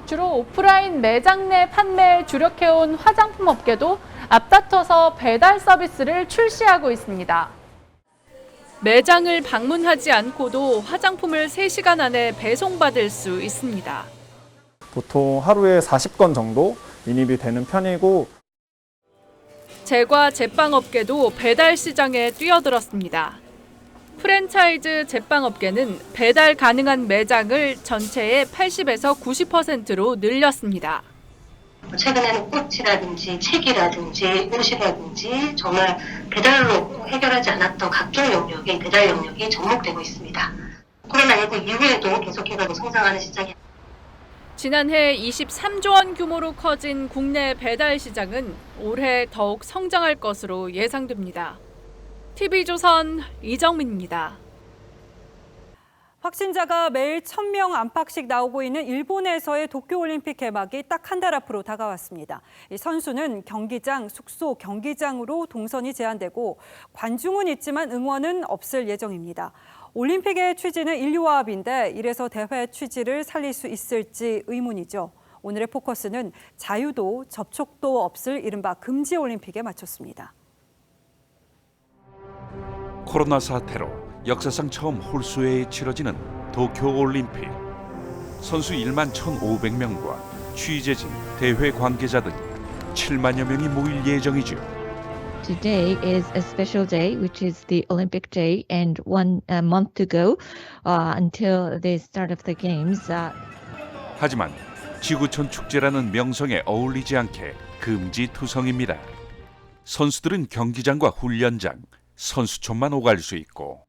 주로 오프라인 매장 내 판매에 주력해온 화장품 업계도 앞다퉈서 배달 서비스를 출시하고 있습니다. 매장을 방문하지 않고도 화장품을 3시간 안에 배송받을 수 있습니다. 보통 하루에 40건 정도 인입이 되는 편이고 제과 제빵업계도 배달 시장에 뛰어들었습니다. 프랜차이즈 제빵업계는 배달 가능한 매장을 전체의 80에서 90%로 늘렸습니다. 최근에는 꽃이라든지 책이라든지 옷이라든지 정말 배달로 해결하지 않았던 각종 영역에 배달 영역이 접목되고 있습니다. 코로나19 이후에도 계속해서 성장하는 시장이. 지난해 23조 원 규모로 커진 국내 배달 시장은 올해 더욱 성장할 것으로 예상됩니다. TV조선 이정민입니다. 확진자가 매일 1,000명 안팎씩 나오고 있는 일본에서의 도쿄올림픽 개막이 딱 한 달 앞으로 다가왔습니다. 이 선수는 경기장, 숙소, 경기장으로 동선이 제한되고 관중은 있지만 응원은 없을 예정입니다. 올림픽의 취지는 인류화합인데 이래서 대회 취지를 살릴 수 있을지 의문이죠. 오늘의 포커스는 자유도 접촉도 없을 이른바 금지올림픽에 맞췄습니다. 코로나 사태로 역사상 처음 홀수에 치러지는 도쿄올림픽. 선수 1만 1,500명과 취재진, 대회 관계자 등 7만여 명이 모일 예정이죠. Today is a special day, which is the Olympic Day, and 1 month to go until the start of the games. 하지만 지구촌 축제라는 명성에 어울리지 않게 금지투성입니다. 선수들은 경기장과 훈련장, 선수촌만 오갈 수 있고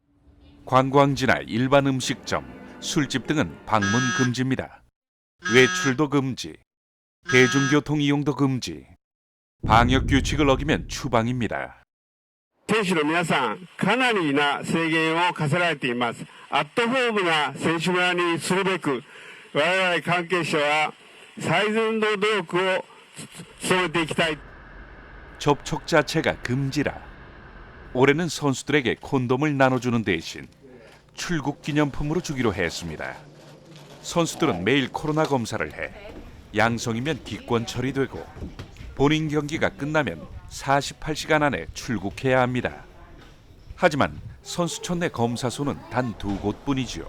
관광지나 일반 음식점, 술집 등은 방문 금지입니다. 외출도 금지, 대중교통 이용도 금지, 방역 규칙을 어기면 추방입니다. 選手の皆さん、かなりな制限を課せられています。アットホームな選手村にするべく、我々関係者は最善の努力を努めていきたい。 접촉 자체가 금지라 올해는 선수들에게 콘돔을 나눠주는 대신 출국 기념품으로 주기로 했습니다. 선수들은 매일 코로나 검사를 해 양성이면 기권 처리되고 본인 경기가 끝나면 48시간 안에 출국해야 합니다. 하지만 선수촌 내 검사소는 단 2곳뿐이지요.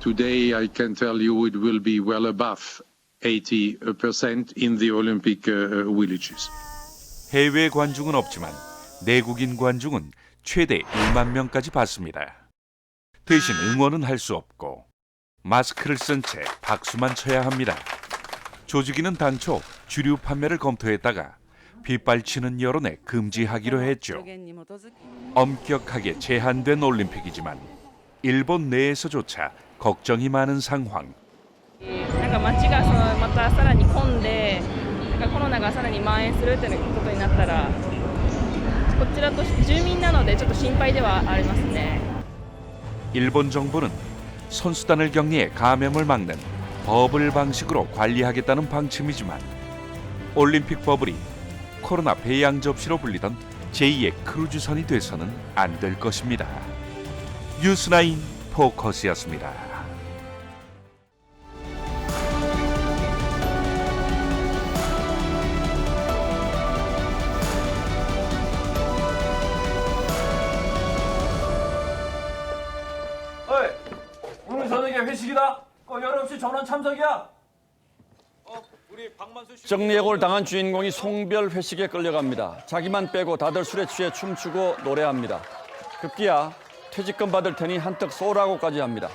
Today I can tell you it will be well above 80% in the Olympic villages. 해외 관중은 없지만 내국인 관중은 최대 1만 명까지 받습니다. 대신 응원은 할 수 없고 마스크를 쓴 채 박수만 쳐야 합니다. 조직위는 당초 주류 판매를 검토했다가 빗발치는 여론에 금지하기로 했죠. 엄격하게 제한된 올림픽이지만 일본 내에서조차 걱정이 많은 상황. 街がまたさらに混んで、コロナがさらに蔓延するということになったら、こちらとして住民なのでちょっと心配ではありますね。 일본 정부는 선수단을 격리해 감염을 막는 버블 방식으로 관리하겠다는 방침이지만 올림픽 버블이 코로나 배양 접시로 불리던 제2의 크루즈선이 돼서는 안 될 것입니다. 뉴스9 포커스였습니다. 오늘 저녁에 회식이다. 여름 없이 전원 참석이야. 정리해고를 당한 주인공이 송별 회식에 끌려갑니다. 자기만 빼고 다들 술에 취해 춤추고 노래합니다. 급기야 퇴직금 받을 테니 한턱 쏘라고까지 합니다.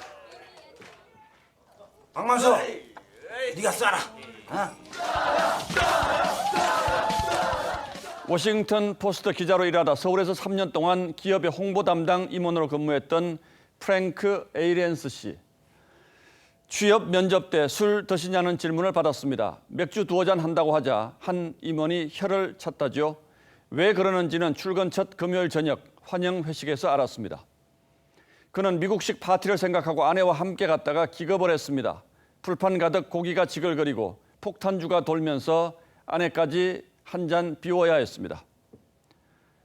박만수, 네가 쏴라. 워싱턴 포스트 기자로 일하다 서울에서 3년 동안 기업의 홍보 담당 임원으로 근무했던 프랭크 에이렌스 씨. 취업 면접 때 술 드시냐는 질문을 받았습니다. 맥주 2잔 한다고 하자 한 임원이 혀를 찼다죠. 왜 그러는지는 출근 첫 금요일 저녁 환영 회식에서 알았습니다. 그는 미국식 파티를 생각하고 아내와 함께 갔다가 기겁을 했습니다. 풀판 가득 고기가 지글거리고 폭탄주가 돌면서 아내까지 한 잔 비워야 했습니다.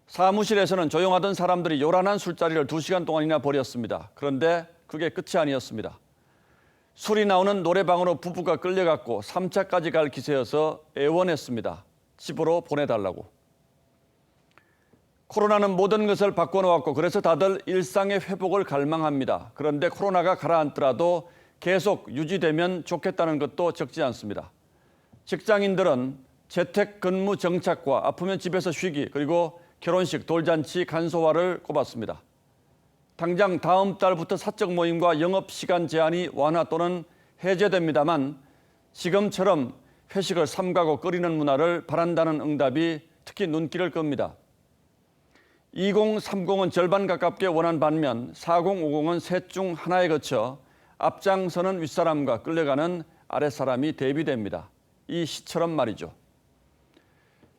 사무실에서는 조용하던 사람들이 요란한 술자리를 2시간 동안이나 벌였습니다. 그런데 그게 끝이 아니었습니다. 술이 나오는 노래방으로 부부가 끌려갔고 3차까지 갈 기세여서 애원했습니다. 집으로 보내달라고. 코로나는 모든 것을 바꿔놓았고 그래서 다들 일상의 회복을 갈망합니다. 그런데 코로나가 가라앉더라도 계속 유지되면 좋겠다는 것도 적지 않습니다. 직장인들은 재택근무 정착과 아프면 집에서 쉬기, 그리고 결혼식, 돌잔치 간소화를 꼽았습니다. 당장 다음 달부터 사적 모임과 영업시간 제한이 완화 또는 해제됩니다만 지금처럼 회식을 삼가고 끓이는 문화를 바란다는 응답이 특히 눈길을 끕니다. 2030은 절반 가깝게 원한 반면 4050은 셋 중 하나에 거쳐 앞장서는 윗사람과 끌려가는 아랫사람이 대비됩니다. 이 시처럼 말이죠.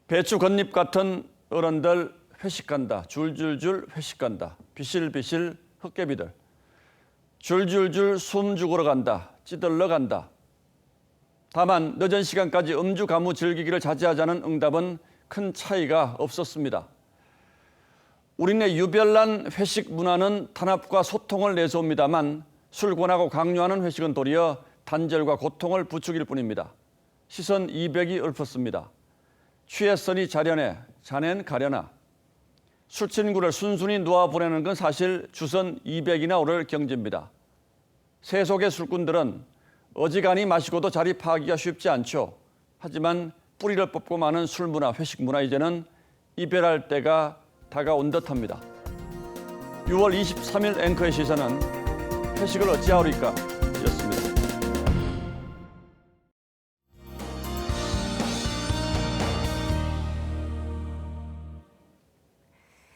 배추 겉잎 같은 어른들 회식 간다. 줄줄줄 회식 간다. 비실비실 헛개비들. 줄줄줄 숨 죽으러 간다. 찌들러 간다. 다만 늦은 시간까지 음주 가무 즐기기를 자제하자는 응답은 큰 차이가 없었습니다. 우리네 유별난 회식 문화는 단합과 소통을 내세웁니다만 술 권하고 강요하는 회식은 도리어 단절과 고통을 부추길 뿐입니다. 시선 200이 읊었습니다. 취했으니 자려내, 자넨 가려나. 술친구를 순순히 놓아보내는 건 사실 주선 200이나 오를 경지입니다. 세속의 술꾼들은 어지간히 마시고도 자리 파기가 쉽지 않죠. 하지만 뿌리를 뽑고 마는 술 문화, 회식 문화 이제는 이별할 때가 다가온 듯합니다. 6월 23일 앵커의 시선은 회식을 어찌하오리까 였습니다.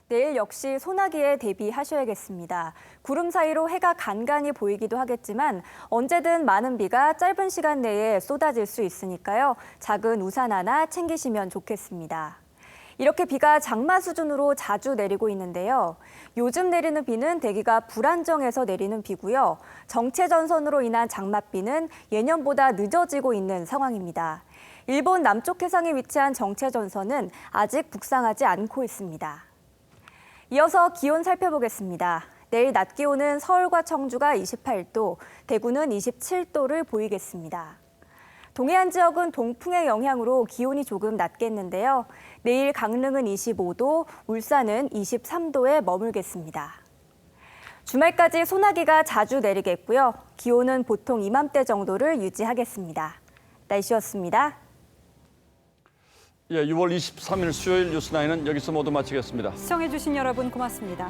내일 역시 소나기에 대비하셔야겠습니다. 구름 사이로 해가 간간히 보이기도 하겠지만 언제든 많은 비가 짧은 시간 내에 쏟아질 수 있으니까요. 작은 우산 하나 챙기시면 좋겠습니다. 이렇게 비가 장마 수준으로 자주 내리고 있는데요. 요즘 내리는 비는 대기가 불안정해서 내리는 비고요. 정체전선으로 인한 장맛비는 예년보다 늦어지고 있는 상황입니다. 일본 남쪽 해상에 위치한 정체전선은 아직 북상하지 않고 있습니다. 이어서 기온 살펴보겠습니다. 내일 낮 기온은 서울과 청주가 28도, 대구는 27도를 보이겠습니다. 동해안 지역은 동풍의 영향으로 기온이 조금 낮겠는데요. 내일 강릉은 25도, 울산은 23도에 머물겠습니다. 주말까지 소나기가 자주 내리겠고요. 기온은 보통 이맘때 정도를 유지하겠습니다. 날씨였습니다. 6월 23일 수요일 뉴스9는 여기서 모두 마치겠습니다. 시청해주신 여러분 고맙습니다.